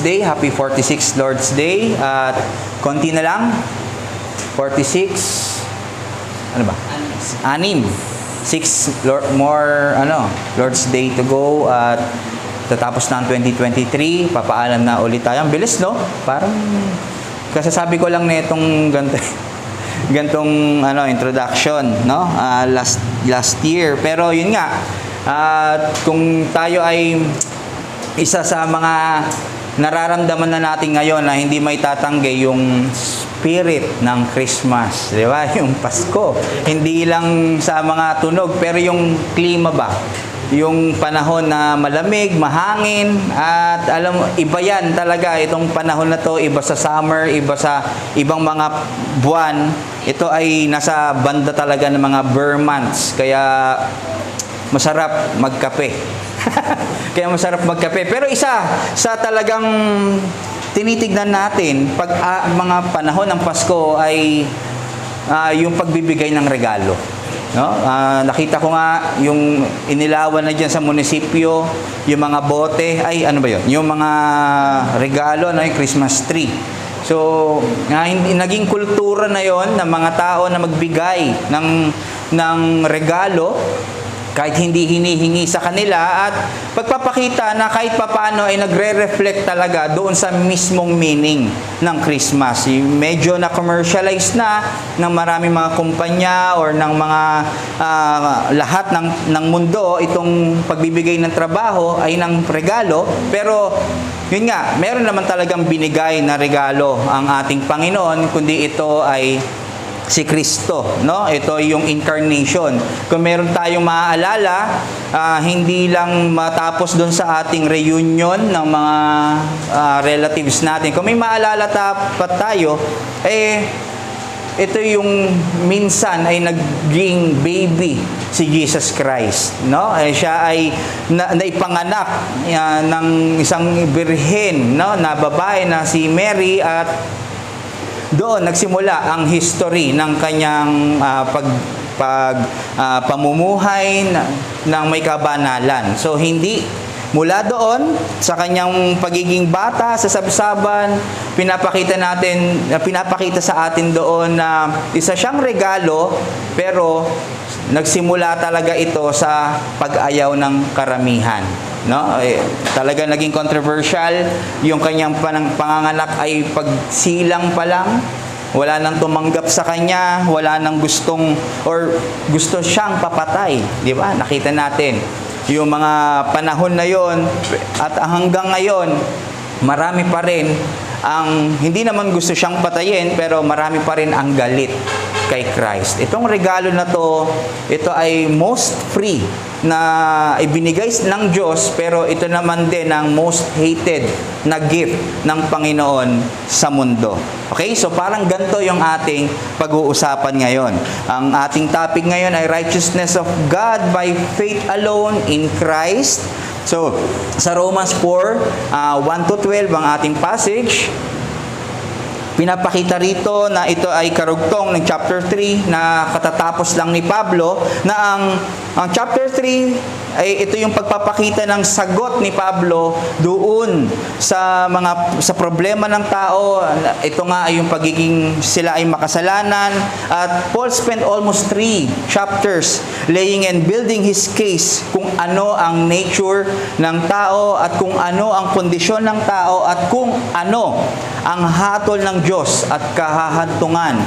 Day. Happy 46th Lord's Day. At konti na lang. 46. Ano ba? 6 more Lord's Day to go. At tatapos na ang 2023. Papaalam na ulit tayo. Ang bilis, no? Parang kasasabi ko lang na itong gantong introduction, no? Last year. Pero yun nga, kung tayo ay isa sa mga nararamdaman na natin ngayon na hindi may tatanggi yung spirit ng Christmas, di ba? Yung Pasko. Hindi lang sa mga tunog, pero yung klima ba? Yung panahon na malamig, mahangin, at alam mo, iba yan talaga. Itong panahon na to, iba sa summer, iba sa ibang mga buwan. Ito ay nasa banda talaga ng mga Burr months. Kaya masarap magkape. Kaya masarap magkape. Pero isa sa talagang tinitignan natin pag mga panahon ng Pasko ay yung pagbibigay ng regalo. No? Nakita ko nga yung inilawan na dyan sa munisipyo, yung mga bote, ay ano ba yun? Yung mga regalo, yung Christmas tree. So, naging kultura na yon ng mga tao na magbigay ng regalo kahit hindi hinihingi sa kanila, at pagpapakita na kahit papaano ay nagre-reflect talaga doon sa mismong meaning ng Christmas. Medyo na-commercialize na ng maraming mga kumpanya or ng mga lahat ng mundo itong pagbibigay ng trabaho ay ng regalo. Pero yun nga, meron naman talagang binigay na regalo ang ating Panginoon, kundi ito ay si Kristo, no? Ito yung incarnation. Kung meron tayong maaalala, hindi lang matapos doon sa ating reunion ng mga relatives natin. Kung may maalala pa tayo, ito yung minsan ay naging baby si Jesus Christ, no? Siya ay naipanganak ng isang birhen, no, na babae na si Mary, at doon nagsimula ang history ng kanyang pamumuhay ng may kabanalan. So hindi mula doon sa kanyang pagiging bata sa sabsaban, pinapakita sa atin doon na isa siyang regalo, pero nagsimula talaga ito sa pag-ayaw ng karamihan. No? Talaga naging controversial yung kanyang panganganak, ay pagsilang pa lang, wala nang tumanggap sa kanya, wala nang gusto siyang papatay, di ba? Nakita natin yung mga panahon na yon, at hanggang ngayon marami pa rin ang hindi naman gusto siyang patayin, pero marami pa rin ang galit kay Christ. Itong regalo na to, ito ay most free na ibinigay ng Diyos, pero ito naman din ang most hated na gift ng Panginoon sa mundo. Okay? So parang ganito yung ating pag-uusapan ngayon. Ang ating topic ngayon ay righteousness of God by faith alone in Christ. So, sa Romans 4, 1-12 ang ating passage. Pinapakita rito na ito ay karugtong ng chapter 3 na katatapos lang ni Pablo, na ang chapter 3 ay ito yung pagpapakita ng sagot ni Pablo doon sa problema ng tao. Ito nga ay yung pagiging sila ay makasalanan, at Paul spent almost 3 chapters laying and building his case kung ano ang nature ng tao, at kung ano ang kondisyon ng tao, at kung ano ang hatol ng Diyos at kahahantungan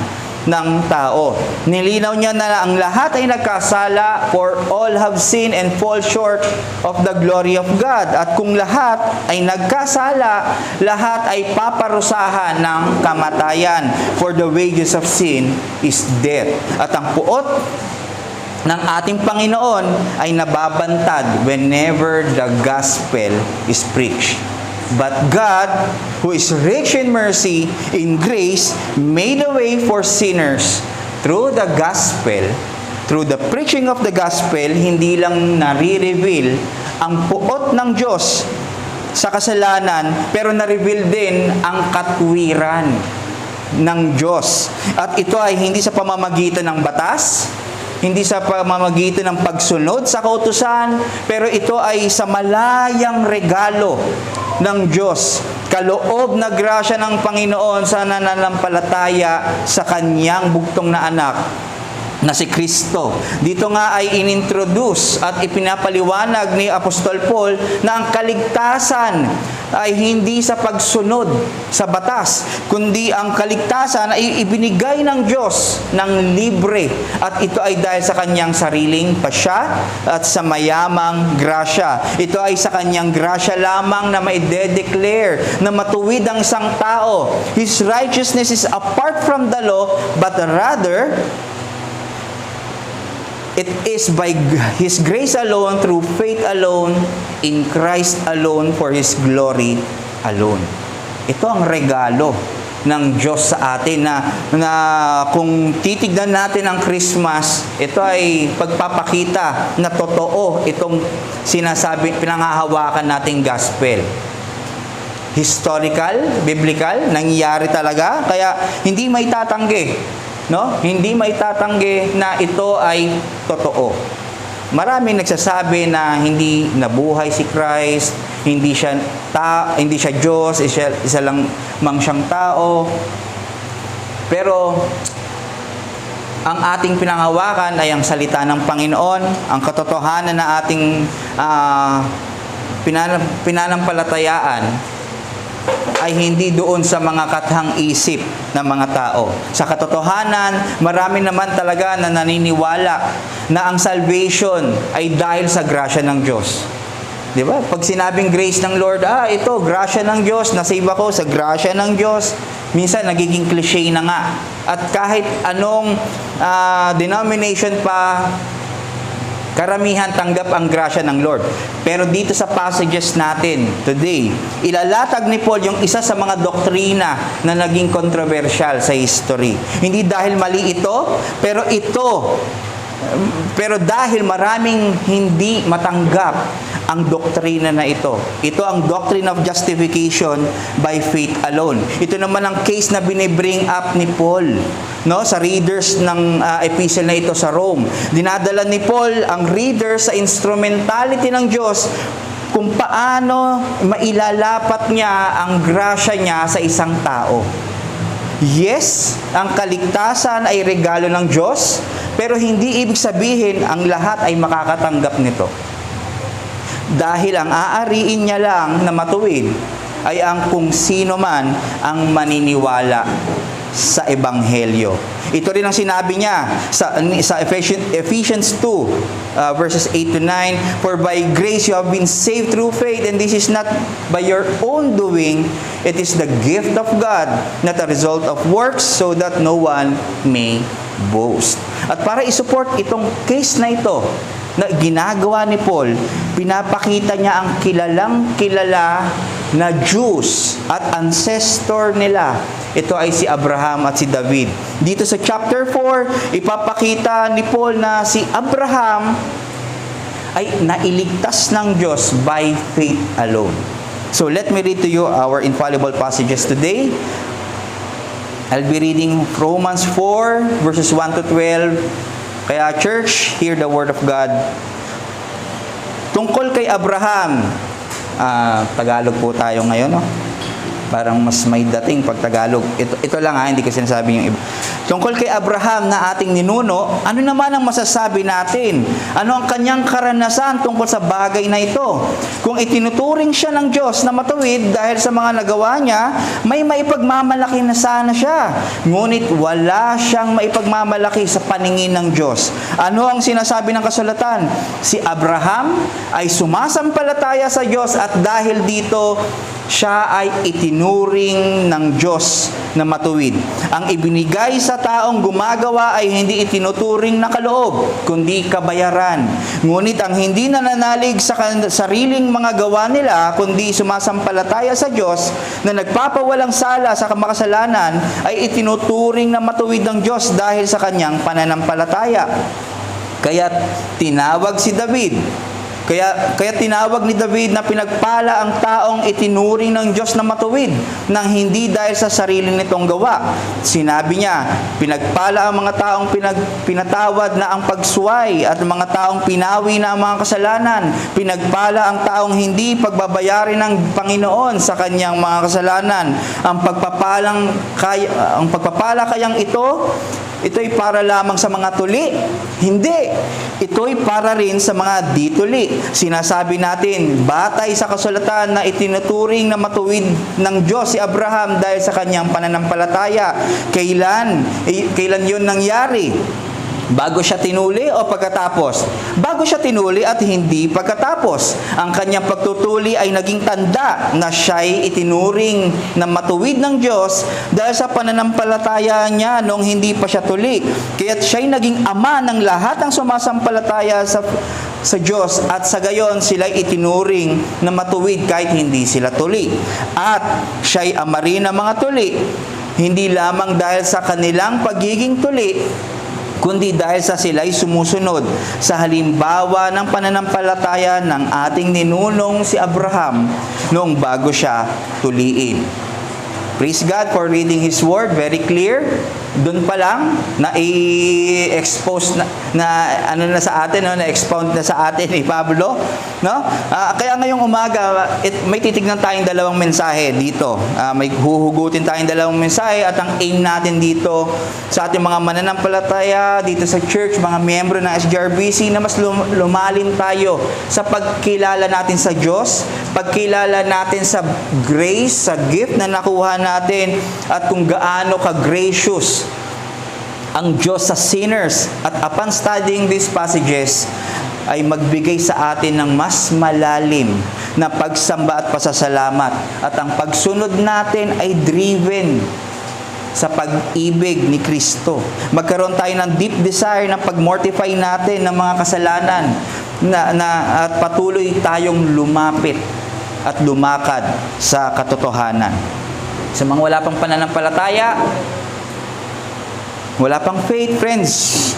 ng tao. Nilinaw niya na ang lahat ay nagkasala, for all have sinned and fall short of the glory of God. At kung lahat ay nagkasala, lahat ay paparusahan ng kamatayan, for the wages of sin is death. At ang puot ng ating Panginoon ay nababantad whenever the gospel is preached. But God, who is rich in mercy, in grace, made a way for sinners through the gospel. Through the preaching of the gospel, hindi lang nare-reveal ang puot ng Diyos sa kasalanan, pero na-reveal din ang katwiran ng Diyos. At ito ay hindi sa pamamagitan ng batas, hindi sa pamamagitan ng pagsunod sa kautusan, pero ito ay sa malayang regalo ng Diyos kaloob na grasya ng Panginoon sa nananampalataya sa kanyang bugtong na anak na si Kristo. Dito nga ay inintroduce at ipinapaliwanag ni Apostol Paul na ang kaligtasan ay hindi sa pagsunod sa batas, kundi ang kaligtasan ay ibinigay ng Diyos ng libre, at ito ay dahil sa kanyang sariling pasya at sa mayamang grasya. Ito ay sa kanyang grasya lamang na maide-declare na matuwid ang isang tao. His righteousness is apart from the law, but rather it is by His grace alone, through faith alone, in Christ alone, for His glory alone. Ito ang regalo ng Diyos sa atin na kung titignan natin ang Christmas, ito ay pagpapakita na totoo itong sinasabi, pinangahawakan nating gospel. Historical, biblical, nangyayari talaga, kaya hindi may tatanggi. No? Hindi maitatanggi na ito ay totoo. Maraming nagsasabi na hindi nabuhay si Christ, hindi siya Diyos, isa lang mang siyang tao. Pero ang ating pinangahawakan ay ang salita ng Panginoon, ang katotohanan na ating pinanampalatayaan ay hindi doon sa mga kathang isip ng mga tao. Sa katotohanan, marami naman talaga na naniniwala na ang salvation ay dahil sa grasya ng Diyos. Di ba? Pag sinabing grace ng Lord, ito, grasya ng Diyos, nasave ako sa grasya ng Diyos. Minsan, nagiging cliche na nga. At kahit anong denomination pa, karamihan tanggap ang grasya ng Lord. Pero dito sa passages natin today, ilalatag ni Paul yung isa sa mga doktrina na naging controversial sa history. Hindi dahil mali ito, pero dahil maraming hindi matanggap ang doktrina na ito. Ito ang doctrine of justification by faith alone. Ito naman ang case na binibring up ni Paul, no, sa readers ng epistle na ito sa Rome. Dinadala ni Paul ang readers sa instrumentality ng Diyos kung paano mailalapat niya ang grasya niya sa isang tao. Yes, ang kaligtasan ay regalo ng Diyos, pero hindi ibig sabihin ang lahat ay makakatanggap nito. Dahil ang aariin niya lang na matuwid ay ang kung sino man ang maniniwala sa Ebanghelyo. Ito rin ang sinabi niya sa Ephesians 2, verses 8 to 9, "For by grace you have been saved through faith, and this is not by your own doing, it is the gift of God, not a result of works, so that no one may boast." At para isupport itong case na ito, na ginagawa ni Paul, pinapakita niya ang kilalang-kilala na Jews at ancestor nila. Ito ay si Abraham at si David. Dito sa chapter 4, ipapakita ni Paul na si Abraham ay nailigtas ng Diyos by faith alone. So let me read to you our infallible passages today. I'll be reading Romans 4, verses 1 to 12. Kaya church, hear the word of God. Tungkol kay Abraham, Tagalog po tayo ngayon, no? Parang mas may dating pag Tagalog. Ito lang hindi ko sinasabi yung iba. Tungkol kay Abraham na ating ninuno, ano naman ang masasabi natin? Ano ang kanyang karanasan tungkol sa bagay na ito? Kung itinuturing siya ng Diyos na matuwid dahil sa mga nagawa niya, may maipagmamalaki na sana siya. Ngunit wala siyang maipagmamalaki sa paningin ng Diyos. Ano ang sinasabi ng kasulatan? Si Abraham ay sumasampalataya sa Diyos, at dahil dito, siya ay itinuring ng Diyos na matuwid. Ang ibinigay sa taong gumagawa ay hindi itinuturing na kaloob, kundi kabayaran. Ngunit ang hindi nananalig sa sariling mga gawa nila, kundi sumasampalataya sa Diyos na nagpapawalang sala sa makasalanan, ay itinuturing na matuwid ng Diyos dahil sa kanyang pananampalataya. Kaya tinawag si David Kaya tinawag ni David na pinagpala ang taong itinuring ng Diyos na matuwid nang hindi dahil sa sarili nitong gawa. Sinabi niya, pinagpala ang mga taong pinatawad na ang pagsuway at mga taong pinawi na ang mga kasalanan. Pinagpala ang taong hindi pagbabayarin ng Panginoon sa kanyang mga kasalanan. Ang pagpapala kayang ito'y para lamang sa mga tuli? Hindi. Ito'y para rin sa mga dituli. Sinasabi natin, batay sa kasulatan na itinuturing na matuwid ng Diyos si Abraham dahil sa kanyang pananampalataya. Kailan yun nangyari? Bago siya tinuli o pagkatapos? Bago siya tinuli at hindi pagkatapos. Ang kanyang pagtutuli ay naging tanda na siya'y itinuring na matuwid ng Diyos dahil sa pananampalataya niya nung hindi pa siya tuli. Kaya't siya'y naging ama ng lahat ng sumasampalataya sa Diyos at sa gayon sila'y itinuring na matuwid kahit hindi sila tuli. At siya'y ama rin ng mga tuli, hindi lamang dahil sa kanilang pagiging tuli, kundi dahil sa sila'y sumusunod sa halimbawa ng pananampalataya ng ating ninunong si Abraham noong bago siya tuliin. Praise God for reading His Word. Very clear. Doon pa lang, na-expose na sa atin, no? Na-expound na sa atin ni Pablo. No? Kaya ngayong umaga, may titignan tayong dalawang mensahe dito. May huhugutin tayong dalawang mensahe at ang aim natin dito sa ating mga mananampalataya, dito sa church, mga miyembro ng SGRBC, na mas lumalim tayo sa pagkilala natin sa Diyos, pagkilala natin sa grace, sa gift na nakuha natin, at kung gaano ka-gracious ang Diyos sa sinners. At upon studying these passages, ay magbigay sa atin ng mas malalim na pagsamba at pasasalamat. At ang pagsunod natin ay driven sa pag-ibig ni Kristo. Magkaroon tayo ng deep desire na pag-mortify natin ng mga kasalanan at patuloy tayong lumapit at lumakad sa katotohanan. Sa mga wala pang pananampalataya, wala pang faith, friends,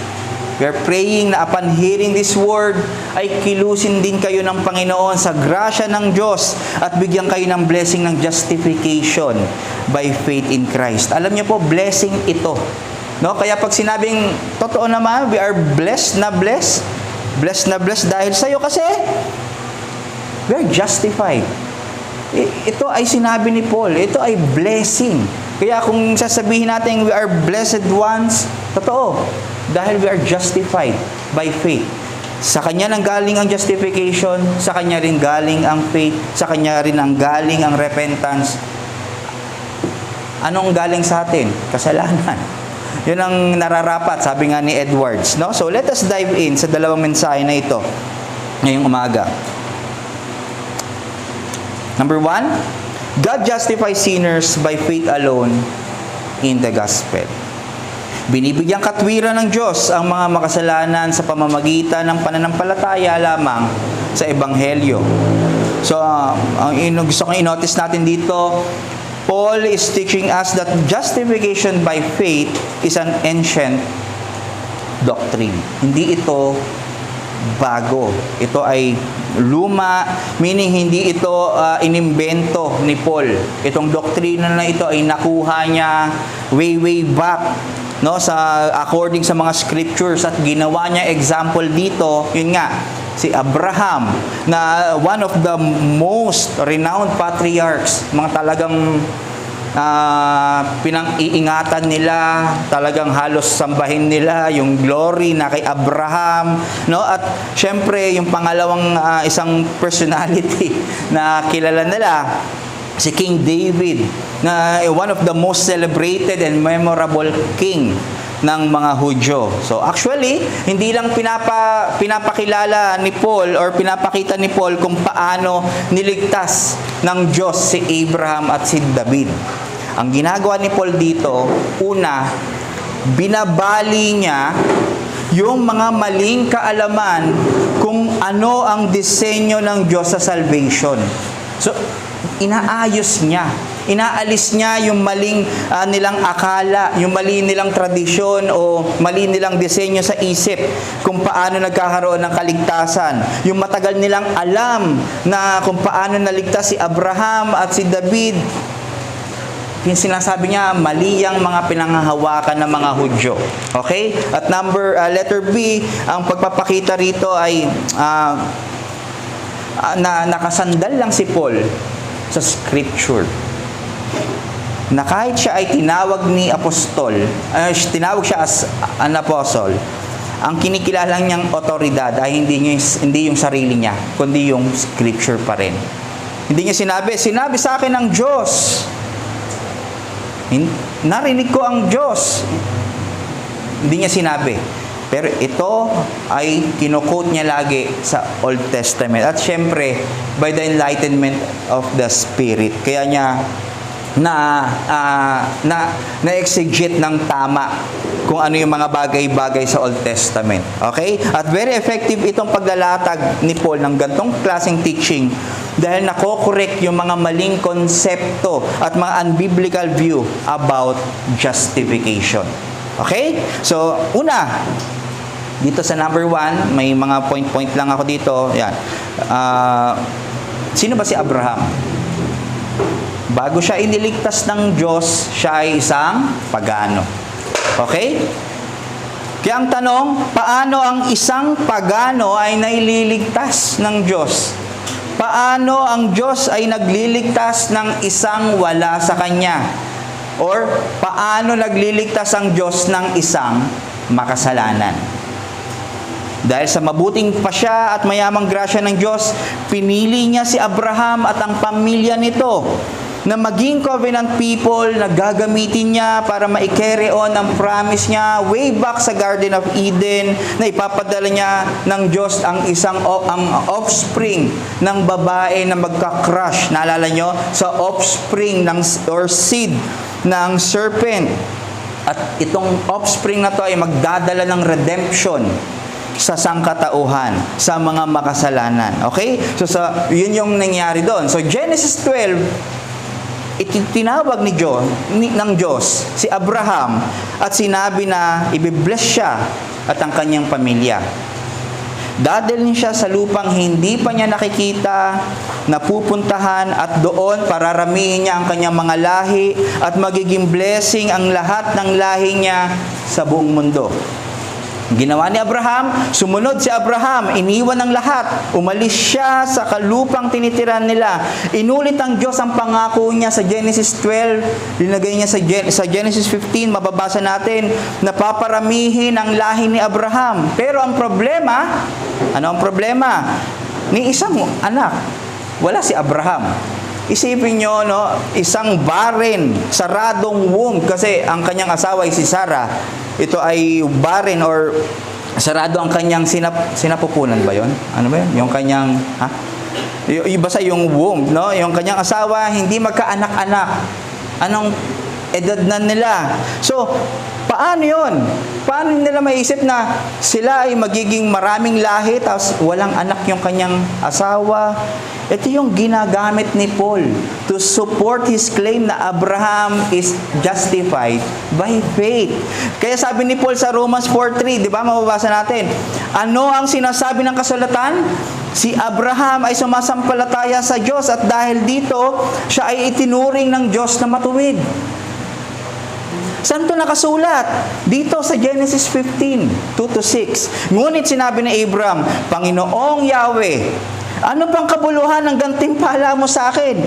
we are praying na upon hearing this word, ay kilusin din kayo ng Panginoon sa grasya ng Diyos at bigyan kayo ng blessing ng justification by faith in Christ. Alam niyo po, blessing ito. No? Kaya pag sinabing, totoo naman, we are blessed na blessed dahil sa iyo kasi we are justified. Ito ay sinabi ni Paul, ito ay blessing. Kaya kung sasabihin natin we are blessed ones, totoo. Dahil we are justified by faith. Sa Kanya nang galing ang justification, sa Kanya rin galing ang faith, sa Kanya rin ang galing ang repentance. Anong galing sa atin? Kasalanan. Yun ang nararapat, sabi nga ni Edwards. No? So let us dive in sa dalawang mensahe na ito ngayong umaga. Number 1, God justifies sinners by faith alone in the gospel. Binibigyang katwiran ng Diyos ang mga makasalanan sa pamamagitan ng pananampalataya lamang sa Ebanghelyo. So, ang gusto kong i-notice natin dito, Paul is teaching us that justification by faith is an ancient doctrine. Hindi ito bago. Ito ay luma, meaning hindi ito inimbento ni Paul. Itong doktrina na ito ay nakuha niya way back, no, sa according sa mga scriptures, at ginawa niya example dito, yun nga, si Abraham, na one of the most renowned patriarchs, mga talagang pinang-iingatan nila, talagang halos sambahin nila yung glory na kay Abraham, no? At syempre yung pangalawang isang personality na kilala nila, si King David, na one of the most celebrated and memorable king ng mga Hudyo. So actually, hindi lang pinapakilala ni Paul or pinapakita ni Paul kung paano niligtas ng Diyos si Abraham at si David. Ang ginagawa ni Paul dito, una, binabali niya yung mga maling kaalaman kung ano ang disenyo ng Diyos sa salvation. So, inaayos niya. Inaalis niya yung maling nilang akala, yung mali nilang tradisyon o mali nilang disenyo sa isip kung paano nagkakaroon ng kaligtasan. Yung matagal nilang alam na kung paano naligtas si Abraham at si David. Yung sinasabi niya, mali ang mga pinanghahawakan ng mga Hudyo. Okay? At letter B, ang pagpapakita rito ay nakasandal lang si Paul sa Scripture. Na kahit siya ay tinawag ni apostol, tinawag siya as an apostle, ang kinikilala niyang otoridad ay hindi yung sarili niya, kundi yung Scripture pa rin. Hindi niya sinabi sa akin ng Diyos. Narinig ko ang Diyos. Hindi niya sinabi. Pero ito ay kino-quote niya lagi sa Old Testament. At syempre, by the enlightenment of the Spirit. Kaya niya na-exegete ng tama kung ano yung mga bagay-bagay sa Old Testament. Okay? At very effective itong paglalatag ni Paul ng gantong klaseng teaching dahil nako-correct yung mga maling konsepto at mga unbiblical view about justification. Okay? So, una, dito sa number 1, may mga point-point lang ako dito. Yan. Sino ba si Abraham? Bago siya iniligtas ng Diyos, siya ay isang pagano. Okay? Kaya ang tanong, paano ang isang pagano ay naililigtas ng Diyos? Paano ang Diyos ay nagliligtas ng isang wala sa Kanya? Or, paano nagliligtas ang Diyos ng isang makasalanan? Dahil sa mabuting pasya at mayamang grasya ng Diyos, pinili niya si Abraham at ang pamilya nito na maging covenant people na gagamitin niya para ma-carry on ang promise niya way back sa Garden of Eden na ipapadala niya ng Diyos ang offspring ng babae na magka-crush. Naalala nyo? Sa offspring or seed ng serpent. At itong offspring na to ay magdadala ng redemption sa sangkatauhan, sa mga makasalanan. Okay? So, yun yung nangyari doon. So, Genesis 12, itinawag ng Diyos si Abraham at sinabi na ibibless siya at ang kanyang pamilya. Dadalhin siya sa lupang hindi pa niya nakikita, napupuntahan at doon pararamihin niya ang kanyang mga lahi at magiging blessing ang lahat ng lahi niya sa buong mundo. Ginawa ni Abraham, sumunod si Abraham, iniwan ng lahat, umalis siya sa kalupang tinitiran nila. Inulit ang Diyos ang pangako niya sa Genesis 12, linagay niya sa Genesis 15, mababasa natin, na paparamihin ang lahi ni Abraham. Pero ang problema, ano ang problema? Ni isang anak, wala si Abraham. Isipin nyo, isang barren, saradong womb, kasi ang kanyang asawa ay si Sarah. Ito ay barren or sarado ang kanyang sinapupunan ba yon? Ano ba yun? Yung kanyang, basta yung womb, no? Yung kanyang asawa, hindi magkaanak-anak. Anong edad na nila? So, paano yon? Paano nila maisip na sila ay magiging maraming lahi tapos walang anak yung kanyang asawa? Ito yung ginagamit ni Paul to support his claim na Abraham is justified by faith. Kaya sabi ni Paul sa Romans 4:3, di ba? Mababasa natin. Ano ang sinasabi ng kasulatan? Si Abraham ay sumasampalataya sa Diyos at dahil dito, siya ay itinuring ng Diyos na matuwid. Saan ito nakasulat? Dito sa Genesis 15, 2-6. Ngunit sinabi ni Abraham, Panginoong Yahweh, ano pang kabuluhan ng gantimpala mo sa akin?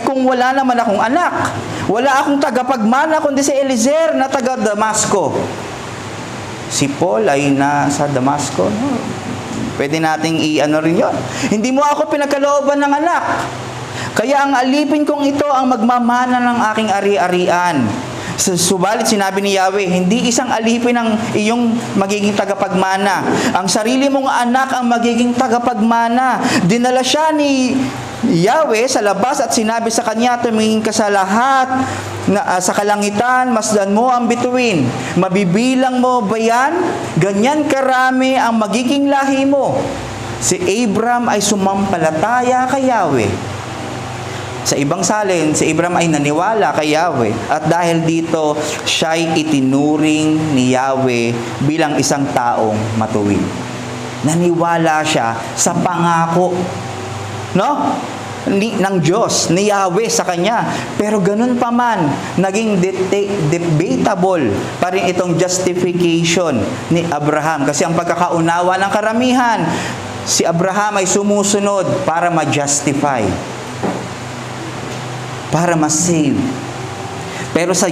Kung wala naman akong anak, wala akong tagapagmana kundi si Eliezer na taga Damasco. Si Paul ay nasa Damasco. Pwede nating rin yun. Hindi mo ako pinagkalooban ng anak. Kaya ang alipin kong ito ang magmamana ng aking ari-arian. Subalit sinabi ni Yahweh, hindi isang alipin ang iyong magiging tagapagmana. Ang sarili mong anak ang magiging tagapagmana. Dinala siya ni Yahweh sa labas at sinabi sa kanya, tumingin ka sa lahat sa kalangitan, masdan mo ang bituin. Mabibilang mo ba yan? Ganyan karami ang magiging lahi mo. Si Abram ay sumampalataya kay Yahweh Sa ibang salin, si Abraham ay naniwala kay Yahweh. At dahil dito, siya'y itinuring ni Yahweh bilang isang taong matuwid. Naniwala siya sa pangako, no? Ng Diyos, ni Yahweh sa kanya. Pero ganun pa man, naging debatable pa rin itong justification ni Abraham. Kasi ang pagkakaunawa ng karamihan, si Abraham ay sumusunod para ma-justify, para ma-save. Pero sa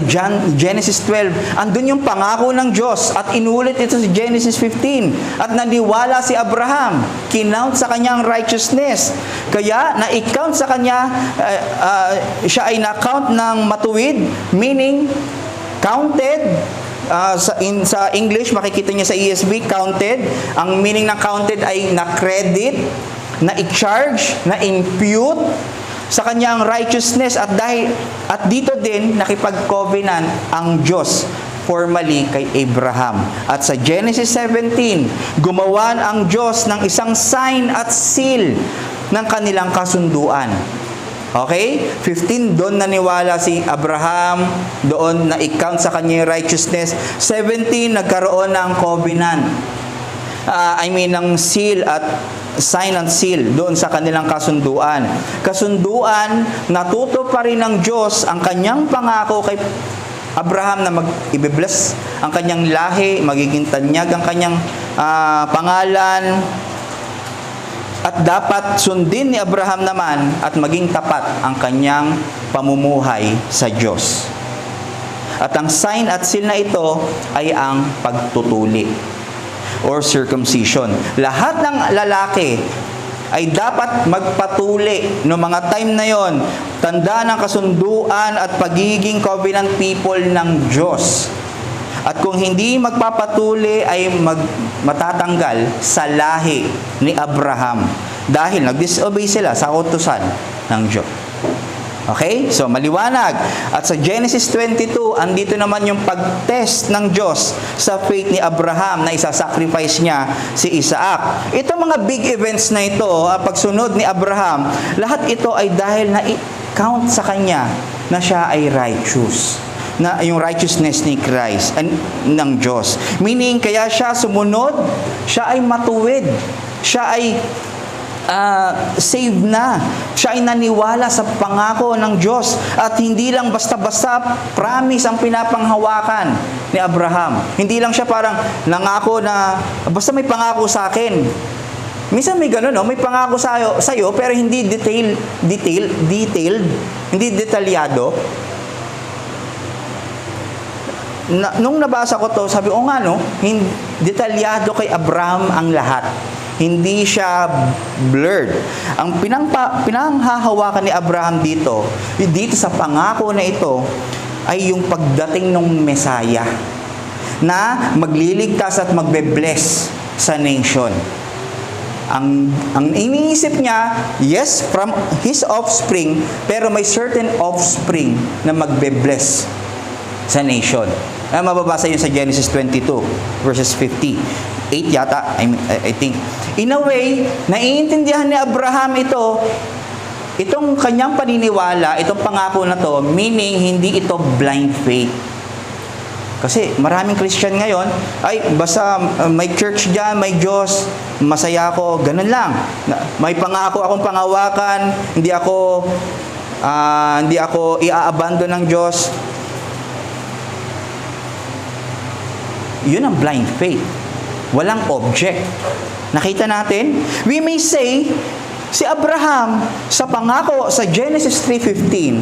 Genesis 12, andun yung pangako ng Diyos at inulit ito sa Genesis 15. At naniwala si Abraham, kinount sa kanyang righteousness. Kaya na-count sa kanya, siya ay na-count ng matuwid, meaning counted. Sa English, makikita niya sa ESV, counted. Ang meaning ng counted ay na-credit, na-i-charge, na-impute sa kanyang righteousness. At dito din nakipag-covenant ang Diyos formally kay Abraham. At sa Genesis 17, gumawa ang Diyos ng isang sign at seal ng kanilang kasunduan. Okay? 15, doon naniwala si Abraham, doon na-count sa kanyang righteousness. 17, nagkaroon ng covenant. Ng seal at sign and seal doon sa kanilang kasunduan. Kasunduan, natuto pa rin ng Diyos ang kanyang pangako kay Abraham na i-bless ang kanyang lahi, magiging tanyag ang kanyang pangalan. At dapat sundin ni Abraham naman at maging tapat ang kanyang pamumuhay sa Diyos. At ang sign at seal na ito ay ang pagtutuli or circumcision. Lahat ng lalaki ay dapat magpatuli no mga time na yon. Tanda ng kasunduan at pagiging covenant people ng Diyos. At kung hindi magpapatuli ay matatanggal sa lahi ni Abraham dahil nag-disobey sila sa utusan ng Diyos. Okay? So, maliwanag. At sa Genesis 22, andito naman yung pag-test ng Diyos sa faith ni Abraham na isasacrifice niya si Isaac. Itong mga big events na ito, pagsunod ni Abraham, lahat ito ay dahil na-count sa kanya na siya ay righteous. Na yung righteousness ni Christ ng Diyos. Meaning, kaya siya sumunod, siya ay matuwid, siya ay saved na. Siya ay naniwala sa pangako ng Diyos at hindi lang basta-basta promise ang pinapanghawakan ni Abraham. Hindi lang siya parang nangako na basta may pangako sa akin. Minsan may gano'n, no? May pangako sa'yo pero hindi detailed, hindi detalyado. Nung nabasa ko to, sabi, o nga no, detalyado kay Abraham ang lahat. Hindi siya blurred. Ang pinanghahawakan ni Abraham dito sa pangako na ito, ay yung pagdating ng Mesaya na magliligtas at magbe-bless sa nation. Ang iniisip niya, yes, from his offspring, pero may certain offspring na magbe-bless sa nation. Mababasa yun sa Genesis 22 verses 58 yata, I think. In a way, naiintindihan ni Abraham itong kanyang paniniwala, itong pangako na to, meaning hindi ito blind faith. Kasi maraming Christian ngayon, ay basta may church dyan, may Diyos, masaya ako, ganun lang. May pangako akong pangawakan, hindi ako i-abandon ng Diyos. Yun ang blind faith. Walang object. Nakita natin? We may say, si Abraham, sa pangako sa Genesis 3:15,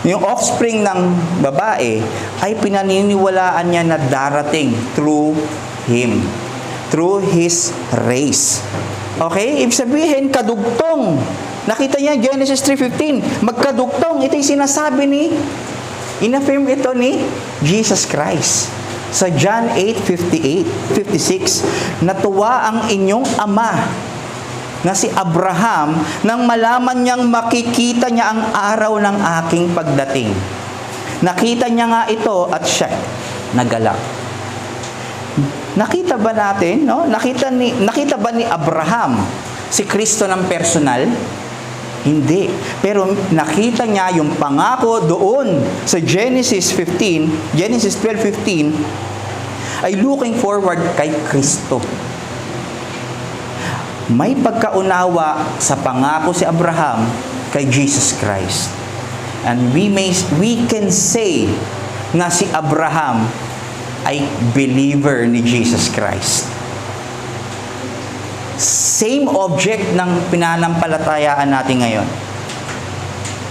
yung offspring ng babae, ay pinaniniwalaan niya na darating through him. Through his race. Okay? Ibig sabihin, kadugtong. Nakita niya, Genesis 3:15, magkadugtong. Ito yung sinasabi in-affirm ito ni Jesus Christ. Sa John 8:56, natuwa ang inyong ama na si Abraham nang malaman niyang makikita niya ang araw ng aking pagdating. Nakita niya nga ito at siya nagalak. Nakita ba natin, no? Nakita ba ni Abraham si Kristo ng personal? Hindi. Pero nakita niya yung pangako doon sa Genesis 12:15, ay looking forward kay Kristo. May pagkaunawa sa pangako si Abraham kay Jesus Christ. And we can say na si Abraham ay believer ni Jesus Christ. Same object ng pinanampalatayaan natin ngayon.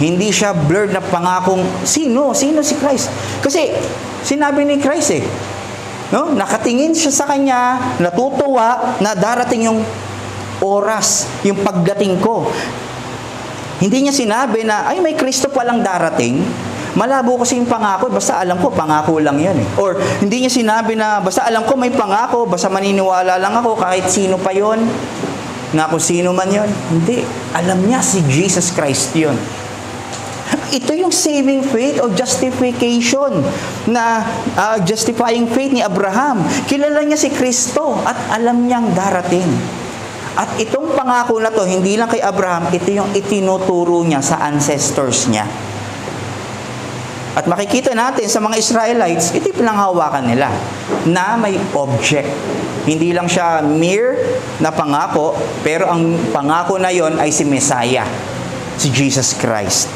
Hindi siya blurred na pangakong sino si Christ. Kasi sinabi ni Christ no? Nakatingin siya sa kanya, natutuwa na darating yung oras, yung pagdating ko. Hindi niya sinabi na ay may Kristo palang darating. Malabo kasi yung pangako, basta alam ko, pangako lang yan Or, hindi niya sinabi na, basta alam ko may pangako, basta maniniwala lang ako, kahit sino pa yon, na kung sino man yon. Hindi. Alam niya si Jesus Christ yon. Ito yung saving faith o justification na justifying faith ni Abraham. Kilala niya si Kristo at alam niyang darating. At itong pangako na to, hindi lang kay Abraham, ito yung itinuturo niya sa ancestors niya. At makikita natin sa mga Israelites, ito yung pinanghawakan nila na may object. Hindi lang siya mere na pangako, pero ang pangako na yon ay si Messiah, si Jesus Christ.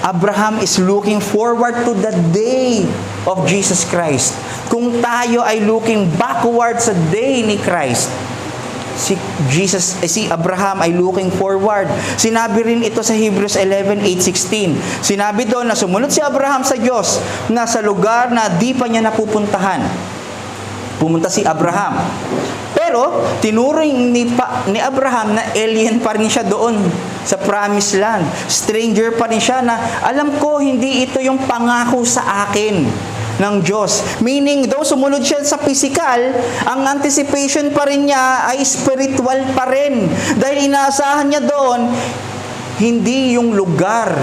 Abraham is looking forward to the day of Jesus Christ. Kung tayo ay looking backward sa day ni Christ, si Abraham ay looking forward. Sinabi rin ito sa Hebrews 11:8-16. Sinabi doon na sumunod si Abraham sa Diyos na sa lugar na di pa niya napupuntahan. Pumunta si Abraham. Pero tinuring ni Abraham na alien pa rin siya doon sa promised land. Stranger pa rin siya na alam ko hindi ito yung pangako sa akin ng Diyos. Meaning, though sumunod siya sa physical, ang anticipation pa rin niya ay spiritual pa rin. Dahil inaasahan niya doon, hindi yung lugar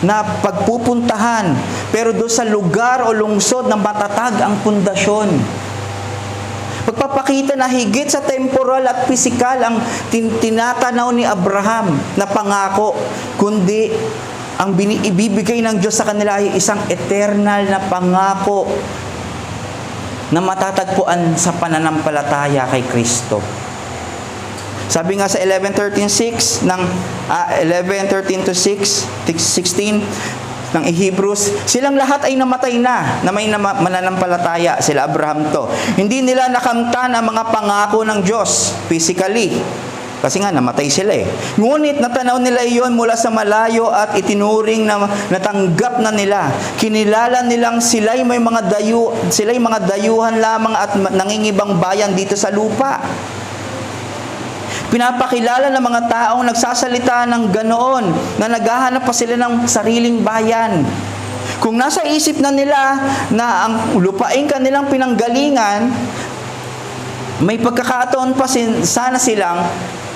na pagpupuntahan, pero doon sa lugar o lungsod na matatag ang pundasyon. Pagpapakita na higit sa temporal at physical ang tinatanaw ni Abraham na pangako, kundi ang ibibigay ng Diyos sa kanila ay isang eternal na pangako na matatagpuan sa pananampalataya kay Kristo. Sabi nga sa 11:13-16 ng Hebrews, silang lahat ay namatay na may mananampalataya, sila Abraham to. Hindi nila nakamtan ang mga pangako ng Diyos physically. Kasi nga, namatay sila Ngunit natanaw nila iyon mula sa malayo at itinuring na natanggap na nila. Kinilala nilang sila'y mga dayuhan lamang at nangingibang bayan dito sa lupa. Pinapakilala ng mga taong nagsasalita ng ganoon na naghahanap pa sila ng sariling bayan. Kung nasa isip na nila na ang lupain kanilang pinanggalingan, may pagkakataon pa sana silang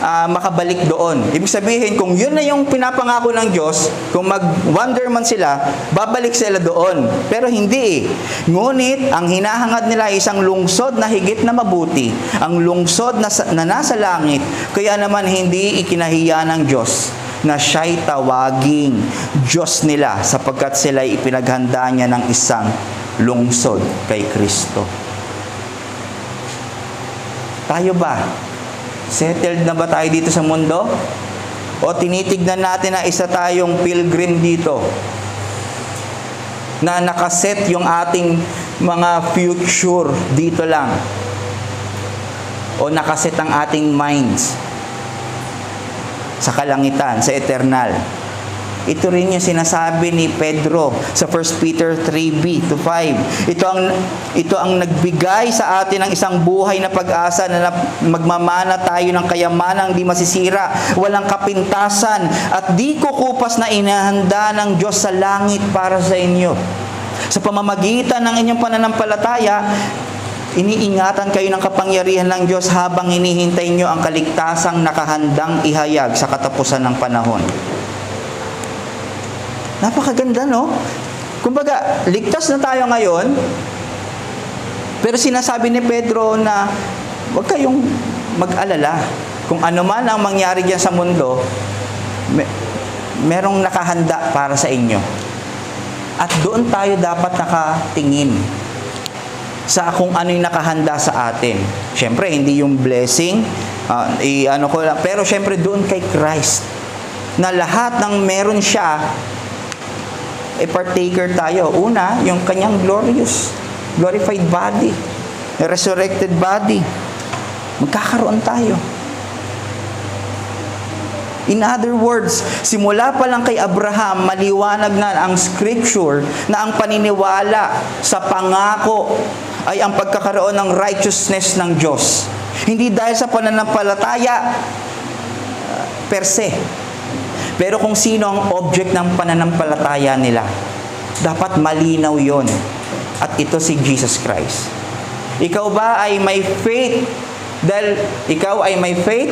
makabalik doon. Ibig sabihin, kung yun na yung pinapangako ng Diyos, kung mag-wonder man sila, babalik sila doon. Pero hindi Ngunit, ang hinahangad nila ay isang lungsod na higit na mabuti. Ang lungsod na nasa langit. Kaya naman hindi ikinahiya ng Diyos na siya'y tawaging Diyos nila sapagkat sila'y ipinaghanda niya ng isang lungsod kay Kristo. Tayo ba? Settled na ba tayo dito sa mundo? O tinitignan natin na isa tayong pilgrim dito? Na nakaset yung ating mga future dito lang? O nakaset ang ating minds sa kalangitan, sa eternal? Ito rin yung sinasabi ni Pedro sa 1 Peter 3:5. Ito ang nagbigay sa atin ng isang buhay na pag-asa na magmamana tayo ng kayamanang di masisira, walang kapintasan, at di kukupas na inahanda ng Diyos sa langit para sa inyo. Sa pamamagitan ng inyong pananampalataya, iniingatan kayo ng kapangyarihan ng Diyos habang hinihintay nyo ang kaligtasang nakahandang ihayag sa katapusan ng panahon. Napakaganda, no? Kumbaga, ligtas na tayo ngayon, pero sinasabi ni Pedro na huwag kayong mag-alala. Kung ano man ang mangyari dyan sa mundo, merong nakahanda para sa inyo. At doon tayo dapat nakatingin sa kung ano yung nakahanda sa atin. Siyempre, hindi yung blessing, pero siyempre doon kay Christ, na lahat ng meron siya, partaker tayo. Una, yung kanyang glorified body, resurrected body. Magkakaroon tayo. In other words, simula pa lang kay Abraham, maliwanag na ang scripture na ang paniniwala sa pangako ay ang pagkakaroon ng righteousness ng Diyos. Hindi dahil sa pananampalataya per se, pero kung sino ang object ng pananampalataya nila. Dapat malinaw yon. At ito si Jesus Christ. Ikaw ba ay may faith? Dahil ikaw ay may faith?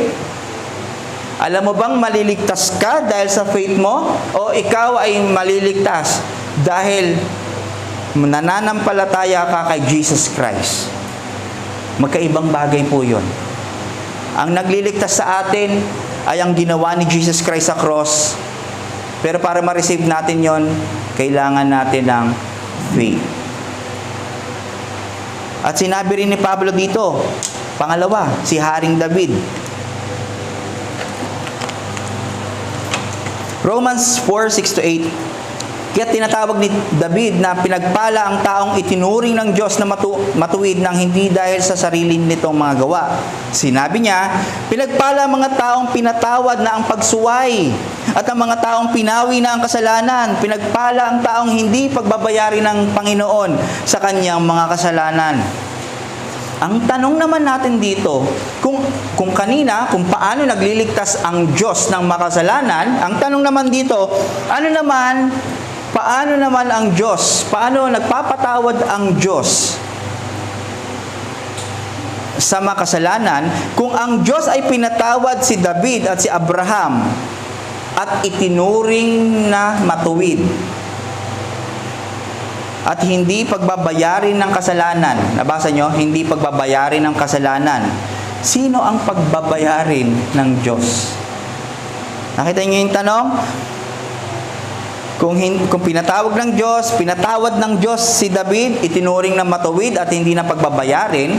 Alam mo bang maliligtas ka dahil sa faith mo? O ikaw ay maliligtas dahil nananampalataya ka kay Jesus Christ? Magkaibang bagay po yun. Ang nagliligtas sa atin ay ang ginawa ni Jesus Christ sa cross. Pero para ma-receive natin yon, kailangan natin ng faith. At sinabi rin ni Pablo dito, pangalawa, si Haring David. Romans 4:6-8. Kaya tinatawag ni David na pinagpala ang taong itinuring ng Diyos na matuwid ng hindi dahil sa sarili nitong mga gawa. Sinabi niya, pinagpala ang mga taong pinatawad na ang pagsuway at ang mga taong pinawi na ang kasalanan. Pinagpala ang taong hindi pagbabayari ng Panginoon sa kanyang mga kasalanan. Ang tanong naman natin dito, kung kanina, kung paano nagliligtas ang Diyos ng makasalanan, ang tanong naman dito, paano naman ang Diyos? Paano nagpapatawad ang Diyos sa makasalanan kung ang Diyos ay pinatawad si David at si Abraham at itinuring na matuwid? At hindi pagbabayarin ng kasalanan. Nabasa nyo? Hindi pagbabayarin ng kasalanan. Sino ang pagbabayarin ng Diyos? Nakita nyo yung tanong? Kung pinatawag ng Diyos, pinatawad ng Diyos si David, itinuring na matuwid at hindi na pagbabayarin,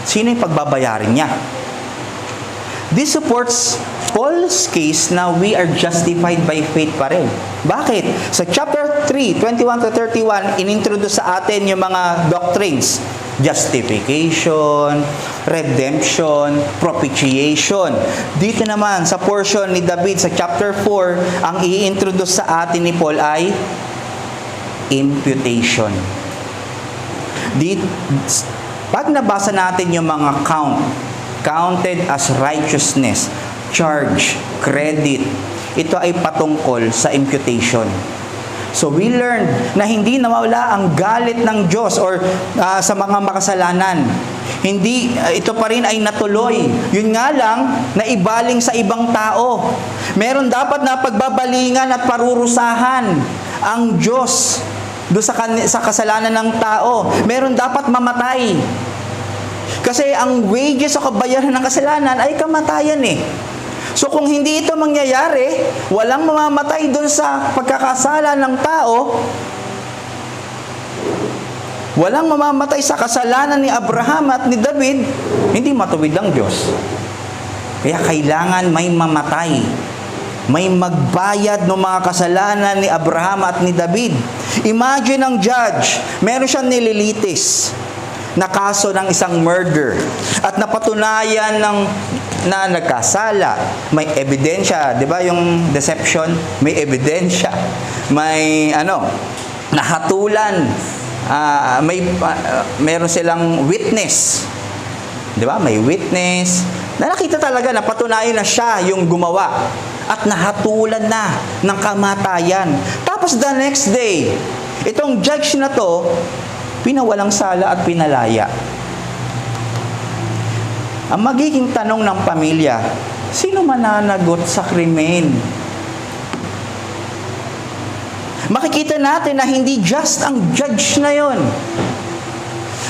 sino yung pagbabayarin niya? This supports Paul's case na we are justified by faith pa rin. Bakit? Sa chapter 3, 21-31, inintroduce sa atin yung mga doctrines. Justification, redemption, propitiation. Dito naman, sa portion ni David sa chapter 4, ang i-introduce sa atin ni Paul ay imputation. Pag nabasa natin yung mga counted as righteousness, charge, credit, ito ay patungkol sa imputation. So we learned na hindi nawala ang galit ng Diyos or sa mga makasalanan. Hindi, ito pa rin ay natuloy. Yun nga lang, naibaling sa ibang tao. Meron dapat na pagbabalingan at parurusahan ang Diyos doon sa kasalanan ng tao. Meron dapat mamatay. Kasi ang wages o kabayaran ng kasalanan ay kamatayan eh. So kung hindi ito mangyayari, walang mamamatay doon sa pagkakasala ng tao, walang mamamatay sa kasalanan ni Abraham at ni David, hindi matuwid ang Diyos. Kaya kailangan may mamatay. May magbayad ng mga kasalanan ni Abraham at ni David. Imagine ang judge, meron siyang nililitis na kaso ng isang murder at napatunayan na nagkasala, may ebidensya, 'di ba yung deception, may ebidensya, may nahatulan, meron silang witness, 'di ba? May witness na nakita talaga na patunayan na siya yung gumawa at nahatulan na ng kamatayan. Tapos the next day, itong judge na to pinawalang sala at pinalaya. Ang magiging tanong ng pamilya, sino mananagot sa krimen? Makikita natin na hindi just ang judge na yon.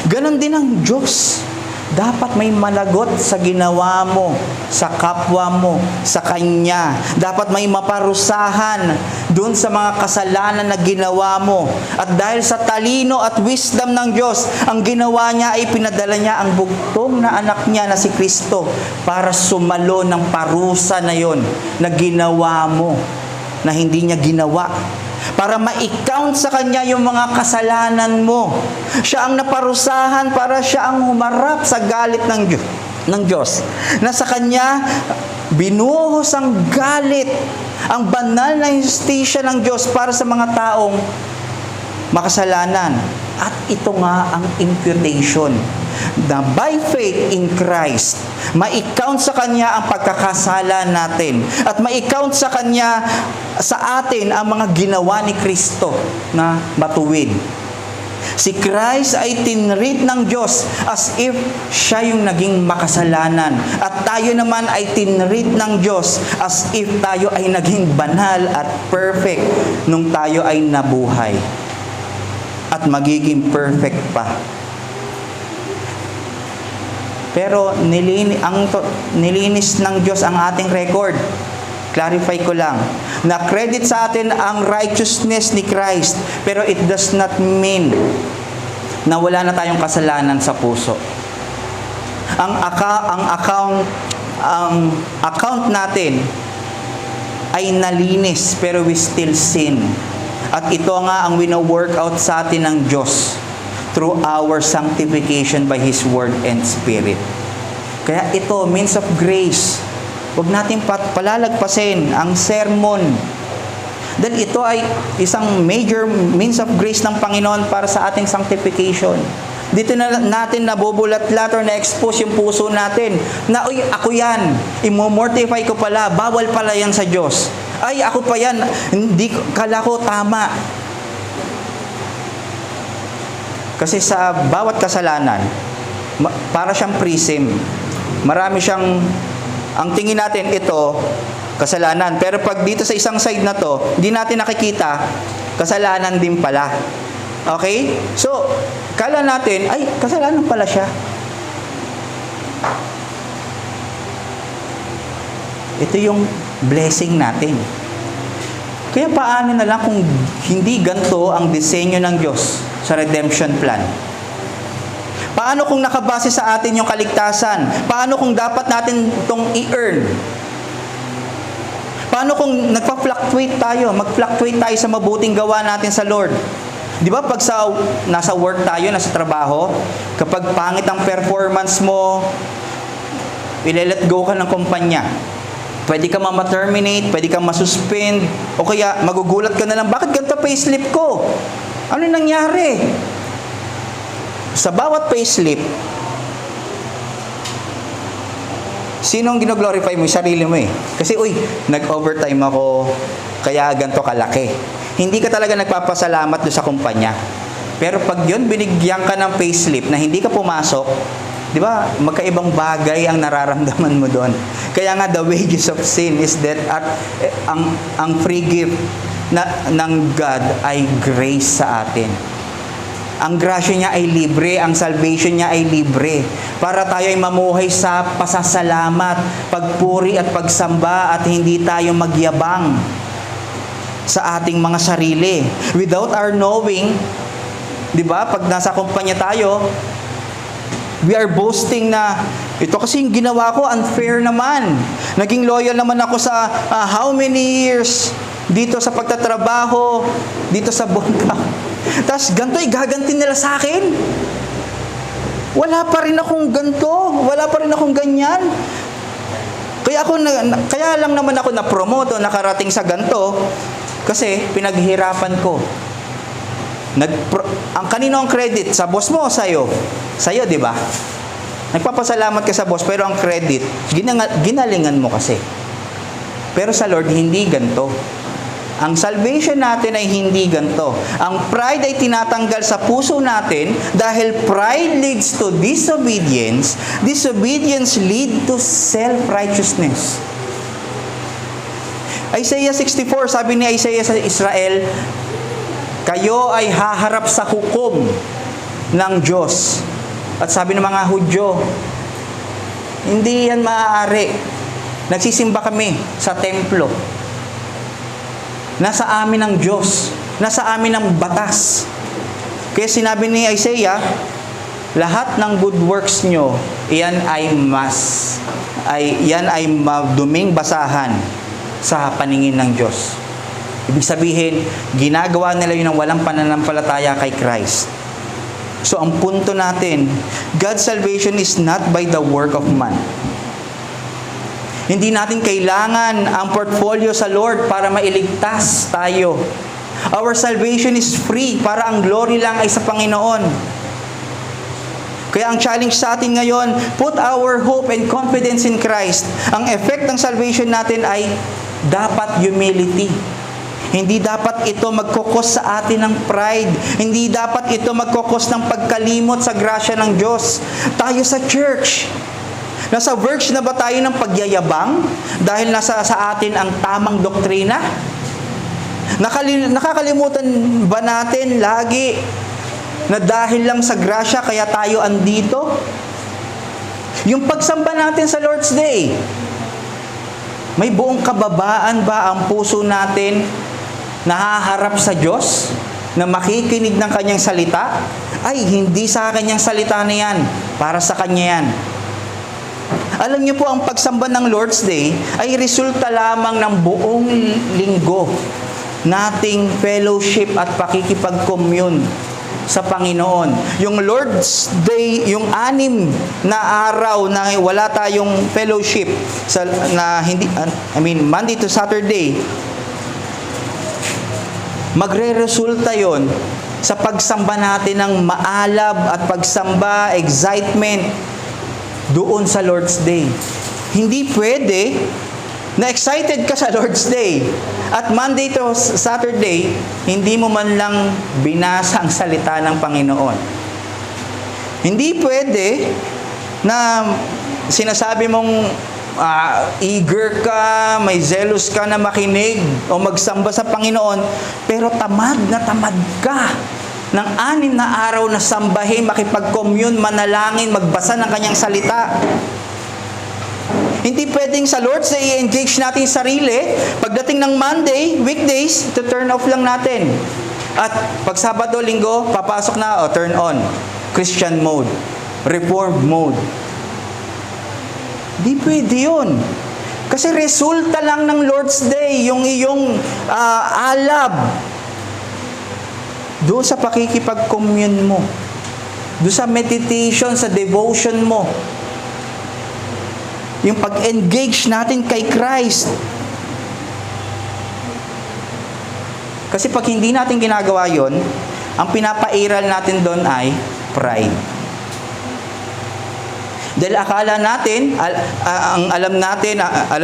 Ganon din ang Diyos. Dapat may managot sa ginawa mo, sa kapwa mo, sa Kanya. Dapat may maparusahan dun sa mga kasalanan na ginawa mo. At dahil sa talino at wisdom ng Diyos, ang ginawa niya ay pinadala niya ang bugtong na anak niya na si Kristo para sumalo ng parusa na yon na ginawa mo, na hindi niya ginawa. Para ma-count sa Kanya yung mga kasalanan mo. Siya ang naparusahan para siya ang humarap sa galit ng Diyos. Na sa Kanya, binuhos ang galit, ang banal na justisya ng Diyos para sa mga taong makasalanan. At ito nga ang imputation. Na by faith in Christ, ma-count sa Kanya ang pagkakasala natin. At ma-count sa Kanya, sa atin, ang mga ginawa ni Kristo na matuwid. Si Christ ay tinreat ng Diyos as if siya yung naging makasalanan. At tayo naman ay tinreat ng Diyos as if tayo ay naging banal at perfect nung tayo ay nabuhay. At magiging perfect pa. Pero nilinis ng Diyos ang ating record. Clarify ko lang. Na-credit sa atin ang righteousness ni Christ. Pero it does not mean na wala na tayong kasalanan sa puso. Ang account natin ay nalinis pero we still sin. At ito nga ang wino-work out sa atin ng Diyos through our sanctification by His Word and Spirit. Kaya ito, means of grace. Huwag natin palalagpasin ang sermon. Dahil ito ay isang major means of grace ng Panginoon para sa ating sanctification. Dito na natin nabubulat-lat or na-expose yung puso natin na, uy, ako yan. Imomortify ko pala. Bawal pala yan sa Diyos. Ay, ako pa yan. Hindi, kala ko tama. Kasi sa bawat kasalanan, para siyang prism. Marami siyang, ang tingin natin ito, kasalanan. Pero pag dito sa isang side na to, hindi natin nakikita, kasalanan din pala. Okay? So, kala natin, ay, kasalanan pala siya. Ito yung blessing natin. Kaya paano na lang kung hindi ganito ang disenyo ng Diyos sa redemption plan? Paano kung nakabase sa atin yung kaligtasan? Paano kung dapat natin itong i-earn? Paano kung nagpa-fluctuate tayo? Mag-fluctuate tayo sa mabuting gawa natin sa Lord. Di ba pag nasa work tayo, nasa trabaho, kapag pangit ang performance mo, ile-let go ka ng kumpanya. Pwede ka ma-terminate, pwede ka ma-suspend, o kaya magugulat ka na lang, bakit ganito payslip ko? Ano nangyari? Sa bawat payslip, sinong gino-glorify mo? Sarili mo eh. Kasi, uy, nag-overtime ako, kaya ganito kalaki. Hindi ka talaga nagpapasalamat doon sa kumpanya. Pero pag yun, binigyan ka ng payslip na hindi ka pumasok, di ba, magkaibang bagay ang nararamdaman mo doon. Kaya nga, the wages of sin is death. At ang free gift ng God ay grace sa atin. Ang grasya niya ay libre, ang salvation niya ay libre. Para tayo ay mamuhay sa pasasalamat, pagpuri at pagsamba at hindi tayo magyabang sa ating mga sarili. Without our knowing, di ba, pag nasa kumpanya tayo, we are boasting na, ito kasi yung ginawa ko, unfair naman. Naging loyal naman ako sa how many years dito sa pagtatrabaho, dito sa bongga. Tapos ganito, gagantin nila sa akin. Wala pa rin akong ganito. Wala pa rin akong ganyan. Kaya lang naman ako na-promote o nakarating sa ganito kasi pinaghirapan ko. Ang kanino ang credit? Sa boss mo o sa'yo? Sa'yo, di ba? Nagpapasalamat ka sa boss, pero ang credit, ginalingan mo kasi. Pero sa Lord, hindi ganito. Ang salvation natin ay hindi ganito. Ang pride ay tinatanggal sa puso natin dahil pride leads to disobedience. Disobedience lead to self-righteousness. Isaiah 64, sabi ni Isaiah sa Israel, kayo ay haharap sa hukom ng Diyos. At sabi ng mga Hudyo, hindi yan maaari. Nagsisimba kami sa templo. Nasa amin ang Diyos. Nasa amin ang batas. Kaya sinabi ni Isaiah, lahat ng good works nyo, yan ay maduming basahan sa paningin ng Diyos. Ibig sabihin, ginagawa nila yun ng walang pananampalataya kay Christ. So, ang punto natin, God's salvation is not by the work of man. Hindi natin kailangan ang portfolio sa Lord para mailigtas tayo. Our salvation is free, para ang glory lang ay sa Panginoon. Kaya ang challenge sa atin ngayon, put our hope and confidence in Christ. Ang effect ng salvation natin ay dapat humility. Hindi dapat ito magkukos sa atin ng pride. Hindi dapat ito magkukos ng pagkalimot sa grasya ng Diyos. Tayo sa church, nasa verge na ba tayo ng pagyayabang dahil nasa sa atin ang tamang doktrina? Nakakalimutan ba natin lagi na dahil lang sa grasya kaya tayo andito? Yung pagsamba natin sa Lord's Day, may buong kababaan ba ang puso natin nahaharap sa Diyos na makikinig ng Kanyang salita? Ay, hindi sa Kanyang salita na yan. Para sa Kanya yan. Alam niyo po, ang pagsamba ng Lord's Day ay resulta lamang ng buong linggo nating fellowship at pakikipag-commune sa Panginoon. Yung Lord's Day, yung 6 na araw na wala tayong fellowship Monday to Saturday, magre-resulta yon sa pagsamba natin ng maalab at pagsamba, excitement doon sa Lord's Day. Hindi pwede na excited ka sa Lord's Day at Monday to Saturday, hindi mo man lang binasa ang salita ng Panginoon. Hindi pwede na sinasabi mong eager ka, may zealous ka na makinig o magsamba sa Panginoon, pero tamad ka ng 6 na araw na sambahin, makipag-commune, manalangin, magbasa ng Kanyang salita. Hindi pwedeng sa Lord's Day i-engage natin yung sarili. Pagdating ng Monday, weekdays, to turn off lang natin. At pag Sabado, Linggo, papasok na, turn on. Christian mode. Reformed mode. Hindi pwede yun. Kasi resulta lang ng Lord's Day, yung iyong alab. Doon sa pakikipag-commune mo. Doon sa meditation, sa devotion mo. Yung pag-engage natin kay Christ. Kasi pag hindi natin ginagawa yon, ang pinapairal natin doon ay pride. Dahil akala natin, alam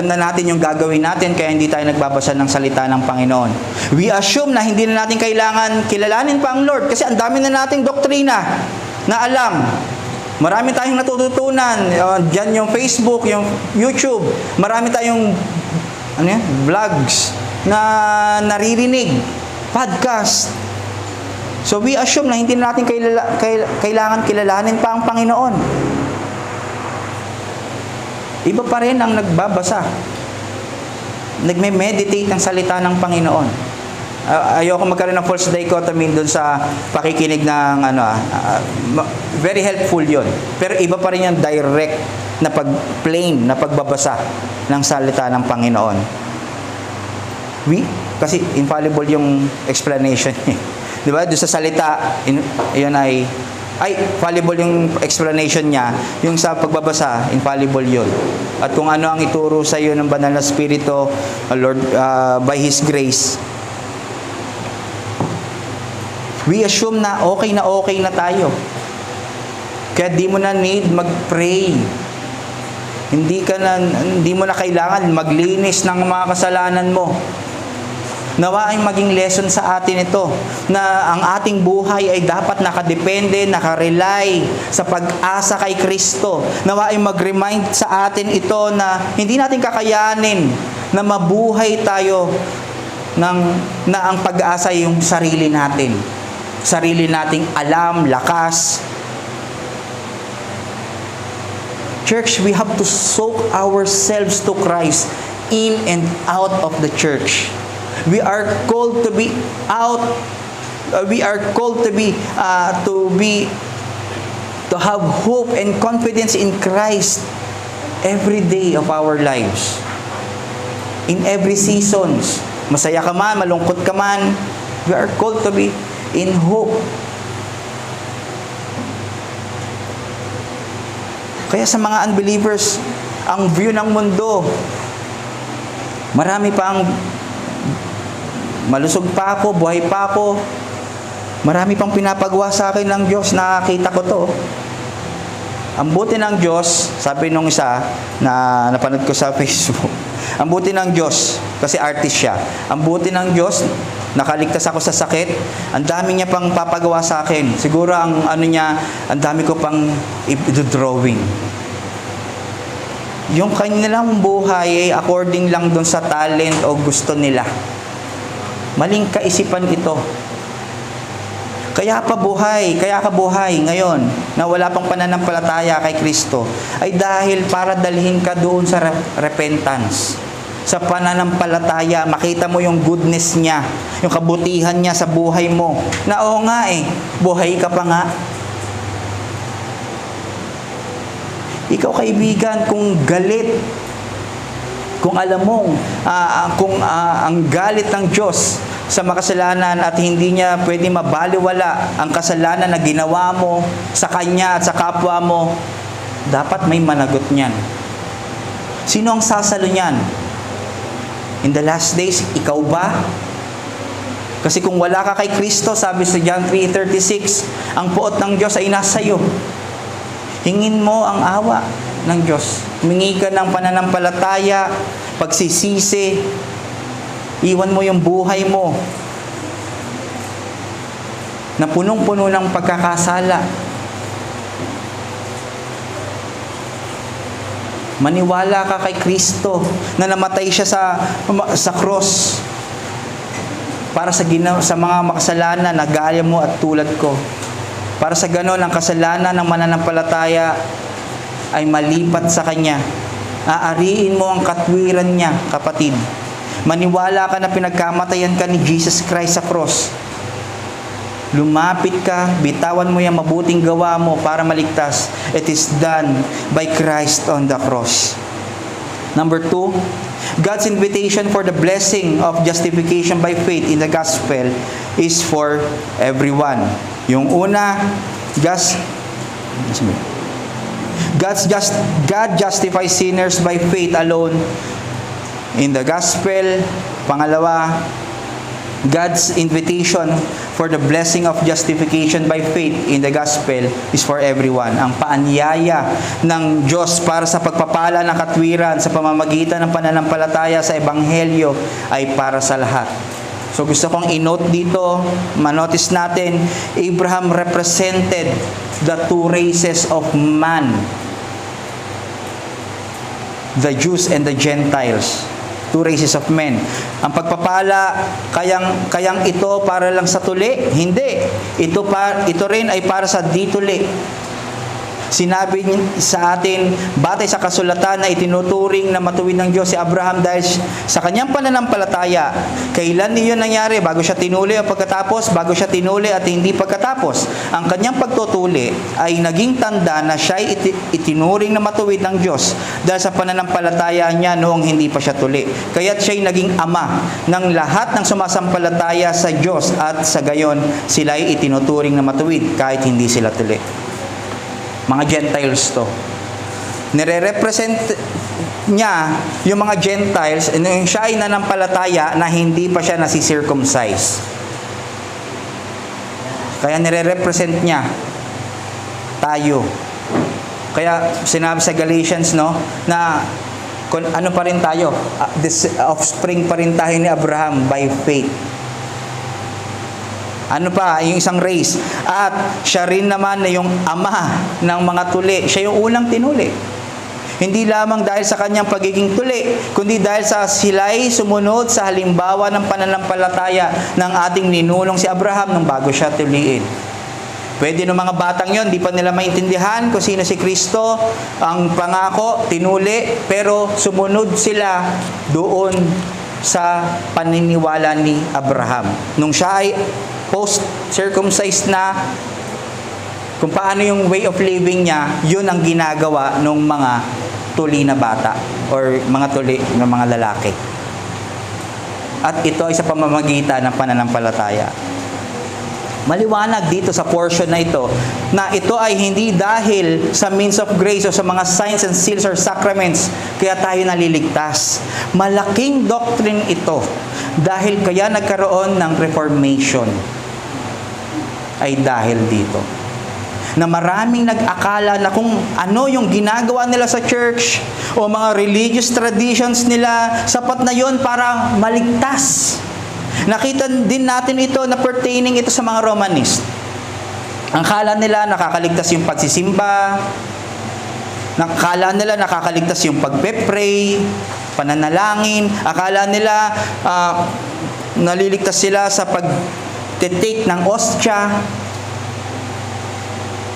na natin yung gagawin natin, kaya hindi tayo nagbabasa ng salita ng Panginoon. We assume na hindi na natin kailangan kilalanin pa ang Lord, kasi ang dami na nating doktrina na alam. Marami tayong natututunan. Diyan yung Facebook, yung YouTube. Marami tayong vlogs na naririnig. Podcast. So we assume na hindi natin kailangan kilalanin pa ang Panginoon. Iba pa rin ang nagbabasa. Nagme-meditate ng salita ng Panginoon. Ayoko magkaroon ng false dichotomy doon sa pakikinig ng very helpful yon. Pero iba pa rin yung direct na plain na pagbabasa ng salita ng Panginoon. Kasi infallible yung explanation. Di ba? Doon sa salita, yun ay fallible yung explanation niya. Yung sa pagbabasa, infallible yun. At kung ano ang ituro sa iyo ng Banal na Espiritu, Lord, by His grace, we assume na okay na tayo. Kaya di mo na need mag-pray. Hindi mo na kailangan maglinis ng mga kasalanan mo. Nawa ay maging lesson sa atin ito, na ang ating buhay ay dapat nakadepende, nakarely sa pag-asa kay Kristo. Nawa ay mag-remind sa atin ito na hindi natin kakayanin na mabuhay tayo na ang pag-asa yung sarili natin. Sarili nating alam, lakas. Church, we have to soak ourselves to Christ in and out of the church. We are called to be out. We are called to have hope and confidence in Christ every day of our lives. In every seasons. Masaya ka man, malungkot ka man, we are called to be in hope. Kaya sa mga unbelievers, ang view ng mundo, marami pa ang malusog pa ako, buhay pa ako, marami pang pinapagawa sa akin ng Diyos, nakakita ko to. Ang buti ng Diyos, sabi nung isa na napanood ko sa Facebook, ang buti ng Diyos, kasi artist siya, ang buti ng Diyos, nakaligtas ako sa sakit, ang dami niya pang papagawa sa akin. Siguro ang ang dami ko pang i-drawing. Yung kanilang buhay ay according lang dun sa talent o gusto nila. Maling kaisipan ito. Kaya ka buhay ngayon na wala pang pananampalataya kay Kristo ay dahil para dalhin ka doon sa repentance. Sa pananampalataya, makita mo yung goodness niya, yung kabutihan niya sa buhay mo. Na oo nga buhay ka pa nga. Ikaw kaibigan, kung galit, kung alam mong ang galit ng Diyos sa makasalanan at hindi niya pwede mabaliwala ang kasalanan na ginawa mo sa Kanya at sa kapwa mo, dapat may managot niyan. Sino ang sasalo niyan? In the last days, ikaw ba? Kasi kung wala ka kay Kristo, sabi sa John 3:36, ang puot ng Diyos ay nasa iyo. Hingin mo ang awa ng Diyos. Humingi ka ng pananampalataya, pagsisisi, iwan mo yung buhay mo na punong-puno ng pagkakasala. Maniwala ka kay Kristo na namatay siya sa cross para sa mga makasalanan na gaya mo at tulad ko. Para sa ganon, ang kasalanan ng mananampalataya ay malipat sa Kanya. Aariin mo ang katwiran niya, kapatid. Maniwala ka na pinagkamatayan ka ni Jesus Christ sa cross. Lumapit ka, bitawan mo yung mabuting gawa mo para maligtas. It is done by Christ on the cross. Number 2, God's invitation for the blessing of justification by faith in the gospel is for everyone. Yung una, God justifies sinners by faith alone in the gospel. Pangalawa, God's invitation for the blessing of justification by faith in the gospel is for everyone. Ang paanyaya ng Diyos para sa pagpapala ng katwiran sa pamamagitan ng pananampalataya sa Ebanghelyo ay para sa lahat. So gusto kong i-note dito, manotice natin, Abraham represented the two races of man, the Jews and the Gentiles. Two races of men. Ang pagpapala, kayang ito para lang sa tuli? Hindi. Ito rin ay para sa dituli. Sinabi sa atin, batay sa kasulatan na itinuturing na matuwid ng Diyos si Abraham dahil sa kanyang pananampalataya. Kailan niyon nangyari? Bago siya tinuli o pagkatapos? Bago siya tinuli at hindi pagkatapos. Ang kanyang pagtutuli ay naging tanda na siya itinuring na matuwid ng Diyos dahil sa pananampalataya niya noong hindi pa siya tuli. Kaya't siya'y naging ama ng lahat ng sumasampalataya sa Diyos at sa gayon sila'y itinuturing na matuwid kahit hindi sila tuli. Mga Gentiles to. Nire-represent niya yung mga Gentiles, siya ay nanampalataya na hindi pa siya nasi-circumcise. Kaya nire-represent niya tayo. Kaya sinabi sa Galatians, no, na ano pa rin tayo, this offspring pa rin tayo ni Abraham by faith. Ano pa, yung isang race. At siya rin naman na yung ama ng mga tuli. Siya yung unang tinuli. Hindi lamang dahil sa kanyang pagiging tuli, kundi dahil sa sila'y sumunod sa halimbawa ng pananampalataya ng ating ninulong si Abraham nung bago siya tuliin. Pwede ng mga batang yon, di pa nila maintindihan kung sino si Kristo, ang pangako, tinuli, pero sumunod sila doon sa paniniwala ni Abraham. Nung siya ay post-circumcised na, kung paano yung way of living niya, yun ang ginagawa ng mga tuli na bata or mga tuli ng mga lalaki. At ito ay sa pamamagitan ng pananampalataya. Maliwanag dito sa portion na ito na ito ay hindi dahil sa means of grace o sa mga signs and seals or sacraments kaya tayo naliligtas. Malaking doctrine ito dahil kaya nagkaroon ng Reformation ay dahil dito. Na maraming nag-akala na kung ano yung ginagawa nila sa church o mga religious traditions nila, sapat na yon para maligtas. Nakita din natin ito na pertaining ito sa mga Romanist. Ang akala nila nakakaligtas yung pagsisimba, akala nila nakakaligtas yung pagpe-pray, pananalangin, akala nila naliligtas sila sa pag-take ng ostya.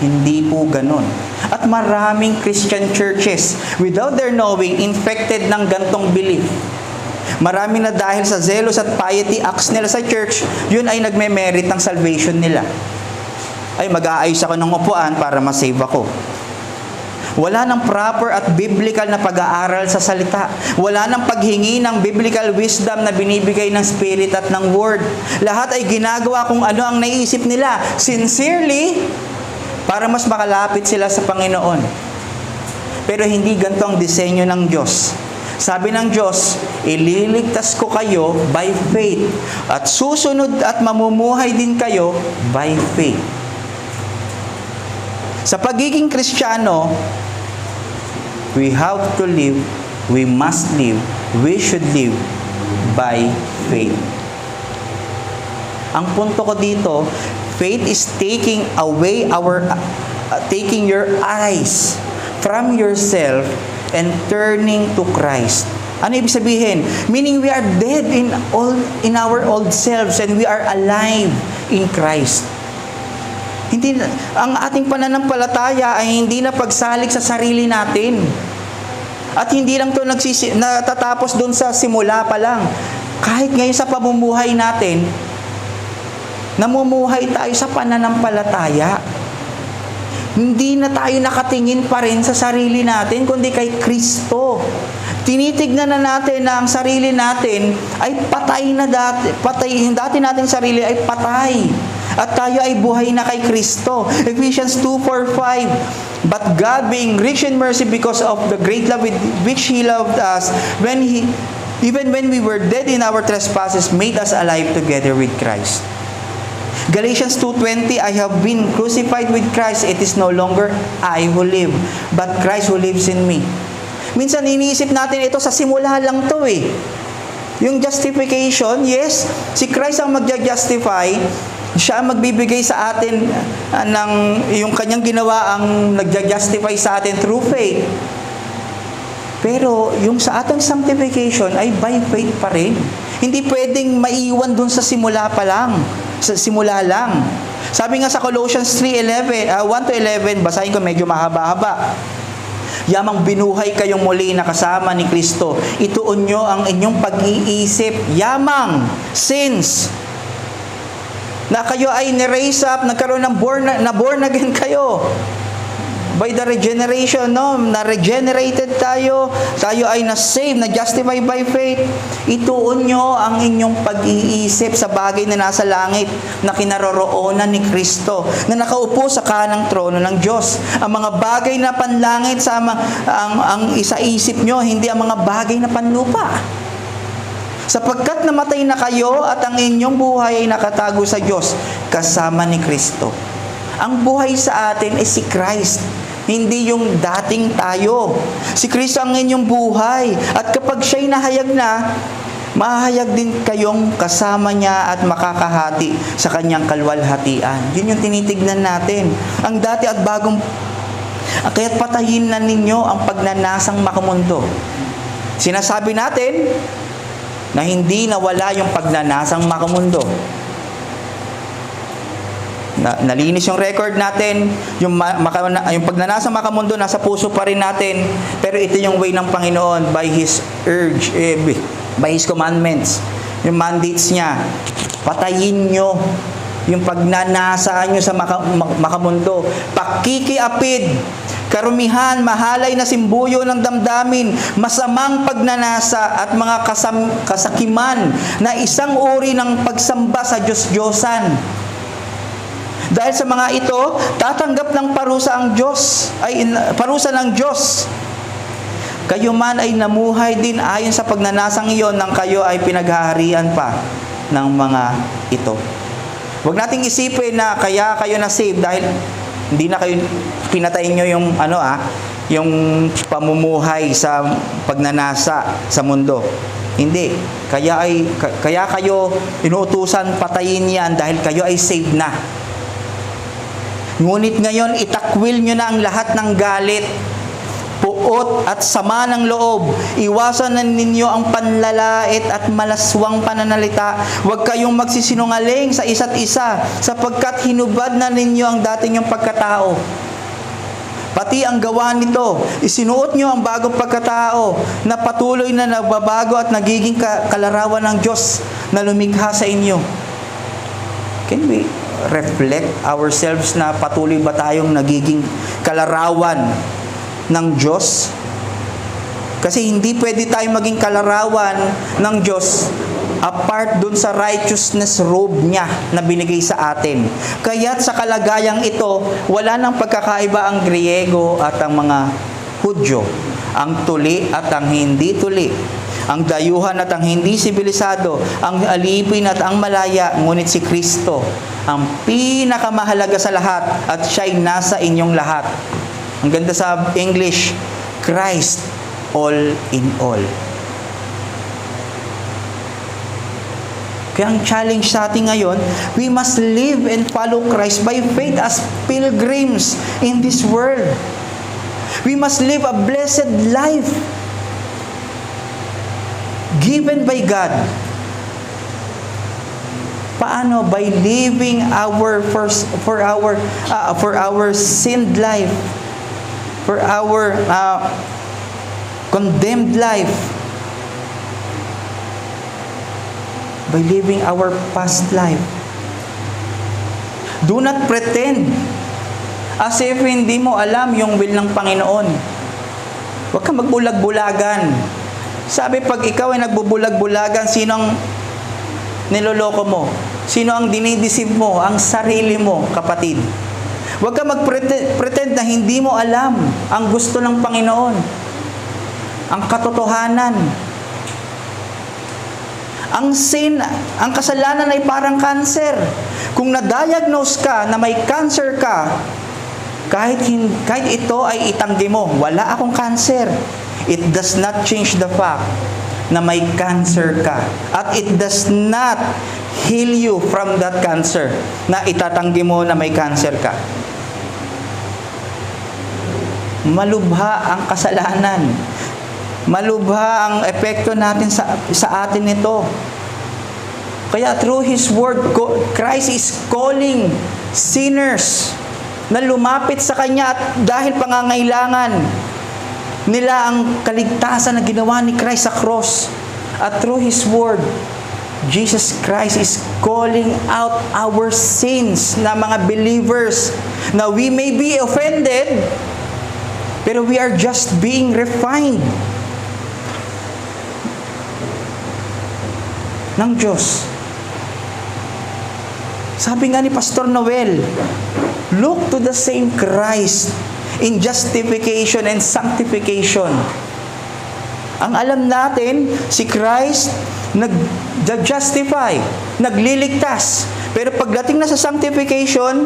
Hindi po ganun. At maraming Christian churches, without their knowing, infected ng gantong belief. Marami na dahil sa zealous at piety acts nila sa church, yun ay nagme-merit ng salvation nila. Ay, mag-aayos ako ng upuan para ma-save ako. Wala ng proper at biblical na pag-aaral sa salita. Wala ng paghingi ng biblical wisdom na binibigay ng Spirit at ng Word. Lahat ay ginagawa kung ano ang naiisip nila. Sincerely, para mas makalapit sila sa Panginoon. Pero hindi ganito ang disenyo ng Diyos. Sabi ng Diyos, ililigtas ko kayo by faith. At susunod at mamumuhay din kayo by faith. Sa pagiging Kristiyano, we have to live, we must live, we should live by faith. Ang punto ko dito, faith is taking away taking your eyes from yourself and turning to Christ. Ano ibig sabihin? Meaning we are dead in our old selves and we are alive in Christ. Ang ating pananampalataya ay hindi na pagsalik sa sarili natin. At hindi lang ito natatapos doon sa simula pa lang. Kahit ngayon sa pamumuhay natin, namumuhay tayo sa pananampalataya. Hindi na tayo nakatingin pa rin sa sarili natin, kundi kay Kristo. Tinitignan na natin na ang sarili natin ay patay na dati. Yung dati nating sarili ay patay. At tayo ay buhay na kay Kristo. Ephesians 2:4-5. But God, being rich in mercy because of the great love with which He loved us, even when we were dead in our trespasses, made us alive together with Christ. Galatians 2:20, I have been crucified with Christ. It is no longer I who live, but Christ who lives in me. Minsan iniisip natin ito sa simula lang to eh. Yung justification, yes, si Christ ang magja-justify, siya ang magbibigay sa atin ng yung kanyang ginawa ang nagja-justify sa atin through faith. Pero yung sa ating sanctification ay by faith pa rin. Hindi pwedeng maiwan dun sa simula pa lang. Sa simula lang. Sabi nga sa Colossians 1-11, basahin ko medyo mahaba-haba. Yamang binuhay kayong muli na kasama ni Kristo. Ituon nyo ang inyong pag-iisip. Yamang, since na kayo ay ni-raise up, nagkaroon ng born again kayo. By the regeneration, no? Na-regenerated tayo ay na-save, na-justify by faith. Ituon nyo ang inyong pag-iisip sa bagay na nasa langit, na kinaroroonan ni Kristo, na nakaupo sa kanang trono ng Diyos. Ang mga bagay na panlangit ang isaisip nyo, hindi ang mga bagay na panlupa. Sapagkat namatay na kayo at ang inyong buhay ay nakatago sa Diyos, kasama ni Kristo. Ang buhay sa atin ay si Christ, hindi yung dating tayo. Si Kristo ang inyong buhay. At kapag siya'y nahayag na, mahayag din kayong kasama niya at makakahati sa kanyang kalwalhatian. Yun yung tinitignan natin. Ang dati at bagong, kaya't patayin na ninyo ang pagnanasang makamundo. Sinasabi natin na hindi nawala yung pagnanasang makamundo. Nalinis yung record natin, yung pagnanasa makamundo, nasa puso pa rin natin. Pero ito yung way ng Panginoon by His urge, by His commandments, yung mandates niya. Patayin nyo yung pagnanasa nyo sa makamundo. Pakikiapid, karumihan, mahalay na simbuyo ng damdamin, masamang pagnanasa at mga kasakiman na isang uri ng pagsamba sa Diyos-Diyosan. Dahil sa mga ito, tatanggap ng parusa ang Diyos, parusa ng Diyos. Kayo man ay namuhay din ayon sa pagnanasang iyon nang kayo ay pinaghaharian pa ng mga ito. Huwag nating isipin na kaya kayo na-save dahil hindi na kayo pinatayin nyo yung yung pamumuhay sa pagnanasa sa mundo. Hindi. Kaya kayo inuutusan patayin yan dahil kayo ay saved na. Ngunit ngayon, itakwil nyo na ang lahat ng galit, puot at sama ng loob. Iwasan na ninyo ang panlalait at malaswang pananalita. Huwag kayong magsisinungaling sa isa't isa, sapagkat hinubad na ninyo ang dati nyong pagkatao. Pati ang gawa nito, isinuot nyo ang bagong pagkatao na patuloy na nagbabago at nagiging kalarawan ng Diyos na lumikha sa inyo. Can we reflect ourselves na patuloy ba tayong nagiging kalarawan ng Diyos? Kasi hindi pwede tayong maging kalarawan ng Diyos apart dun sa righteousness robe niya na binigay sa atin. Kaya't sa kalagayang ito, wala nang pagkakaiba ang Griego at ang mga Hudyo, ang tuli at ang hindi tuli, ang dayuhan at ang hindi sibilisado, ang alipin at ang malaya, ngunit si Kristo ang pinakamahalaga sa lahat at siya'y nasa inyong lahat. Ang ganda sa English, Christ all in all. Kaya ang challenge sa atin ngayon, we must live and follow Christ by faith as pilgrims in this world. We must live a blessed life given by God. Paano? By living for our sinned life, for our condemned life, by living our past life. Do not pretend as if hindi mo alam yung will ng Panginoon. Huwag kang magbulag-bulagan. Sabi, pag ikaw ay nagbubulag-bulagan, sino ang niloloko mo? Sino ang dinideceive mo? Ang sarili mo, kapatid. Huwag kang mag-pretend na hindi mo alam ang gusto ng Panginoon. Ang katotohanan. Ang sin, ang kasalanan ay parang cancer. Kung na-diagnose ka na may cancer ka, kahit ito ay itanggi mo, wala akong cancer. It does not change the fact na may cancer ka. At it does not heal you from that cancer na itatanggi mo na may cancer ka. Malubha ang kasalanan. Malubha ang epekto natin sa atin nito. Kaya through His Word, Christ is calling sinners na lumapit sa Kanya at dahil pangangailangan nila ang kaligtasan na ginawa ni Christ sa cross. At through His Word, Jesus Christ is calling out our sins na mga believers na we may be offended, pero we are just being refined ng Diyos. Sabi nga ni Pastor Noel, look to the same Christ in justification and sanctification. Ang alam natin, si Christ nag-justify, nagliligtas. Pero pagdating na sa sanctification,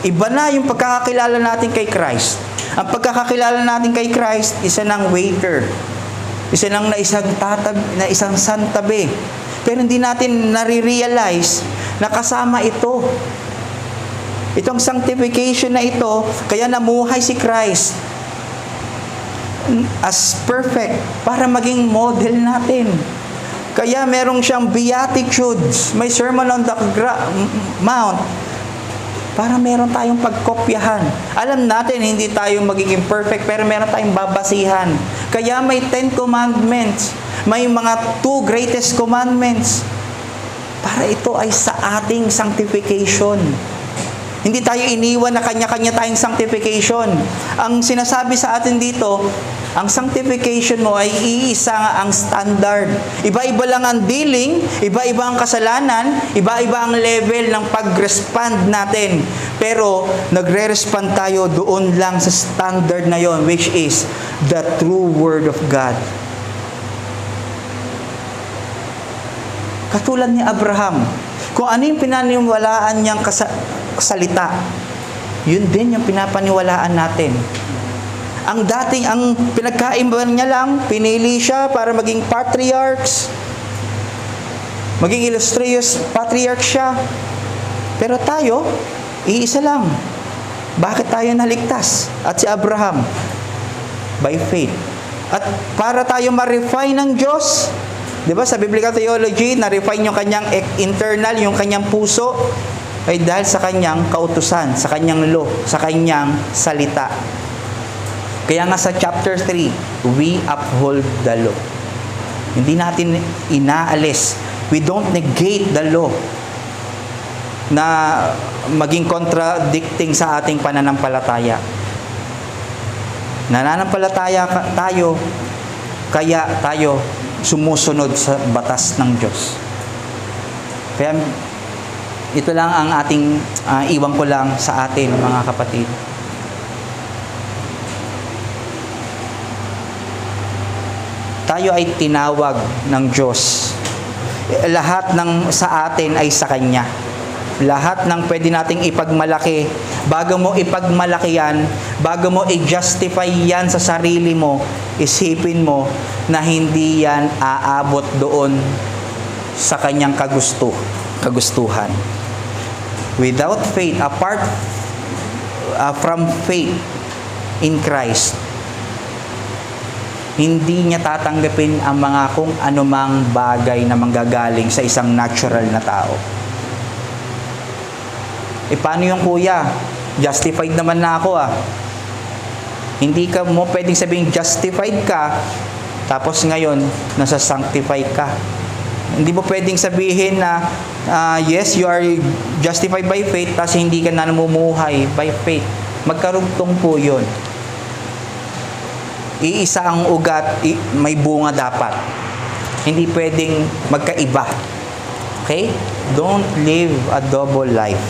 iba na yung pagkakakilala natin kay Christ. Ang pagkakakilala natin kay Christ, isa ng waiter. Isa ng na isang santabi. Pero hindi natin nare-realize na kasama ito. Itong sanctification na ito, kaya namuhay si Christ as perfect para maging model natin. Kaya merong siyang beatitudes. May Sermon on the Mount Para meron tayong pagkopyahan. Alam natin, hindi tayo magiging perfect, pero meron tayong babasihan. Kaya may 10 commandments. May mga 2 greatest commandments. Para ito ay sa ating sanctification. Hindi tayo iniwan na kanya-kanya tayong sanctification. Ang sinasabi sa atin dito, ang sanctification mo ay iisa nga ang standard. Iba-iba lang ang dealing, iba-iba ang kasalanan, iba-iba ang level ng pag-respond natin. Pero nagre-respond tayo doon lang sa standard na yon, which is the true Word of God. Katulad ni Abraham, kung ano yung pinaniwalaan niyang salita, yun din yung pinapaniwalaan natin. Ang pinagkaiba niya lang, pinili siya para maging patriarchs, maging illustrious patriarch siya. Pero tayo, iisa lang. Bakit tayo naligtas? At si Abraham, by faith. At para tayo ma-refine ng Diyos, di ba sa Biblical Theology, na-refine yung kanyang internal, yung kanyang puso, ay dahil sa kanyang kautusan, sa kanyang law, sa kanyang salita. Kaya nga sa chapter 3, we uphold the law. Hindi natin inaalis. We don't negate the law na maging contradicting sa ating pananampalataya. Nananampalataya tayo, kaya tayo sumusunod sa batas ng Diyos. Kaya ito lang ang ating iwan ko lang sa atin, mga kapatid. Tayo ay tinawag ng Diyos. Lahat ng sa atin ay sa Kanya. Lahat ng pwede nating ipagmalaki, bago mo ipagmalaki yan, bago mo i-justify yan sa sarili mo, isipin mo na hindi yan aabot doon sa Kanyang kagustuhan. Without faith, apart from faith in Christ, hindi niya tatanggapin ang mga kung anumang bagay na manggagaling sa isang natural na tao. Paano yung kuya? Justified naman na ako Hindi ka mo pwedeng sabihin justified ka, tapos ngayon, nasa sanctified ka. Hindi mo pwedeng sabihin na, yes, you are justified by faith, tapos hindi ka na namumuhay by faith. Magkarugtong po yun. Iisa ang ugat, may bunga dapat. Hindi pwedeng magkaiba. Okay? Don't live a double life,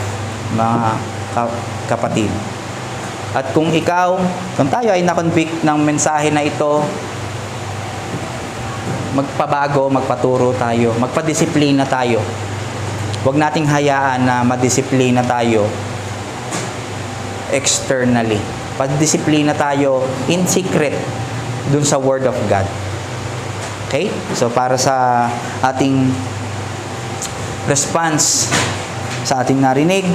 mga kapatid. At kung tayo ay na-convict ng mensahe na ito, magpabago, magpaturo tayo, magpadisiplina tayo. Huwag nating hayaan na madisiplina tayo externally. Padisiplina tayo in secret dun sa Word of God. Okay? So, para sa ating response sa ating narinig,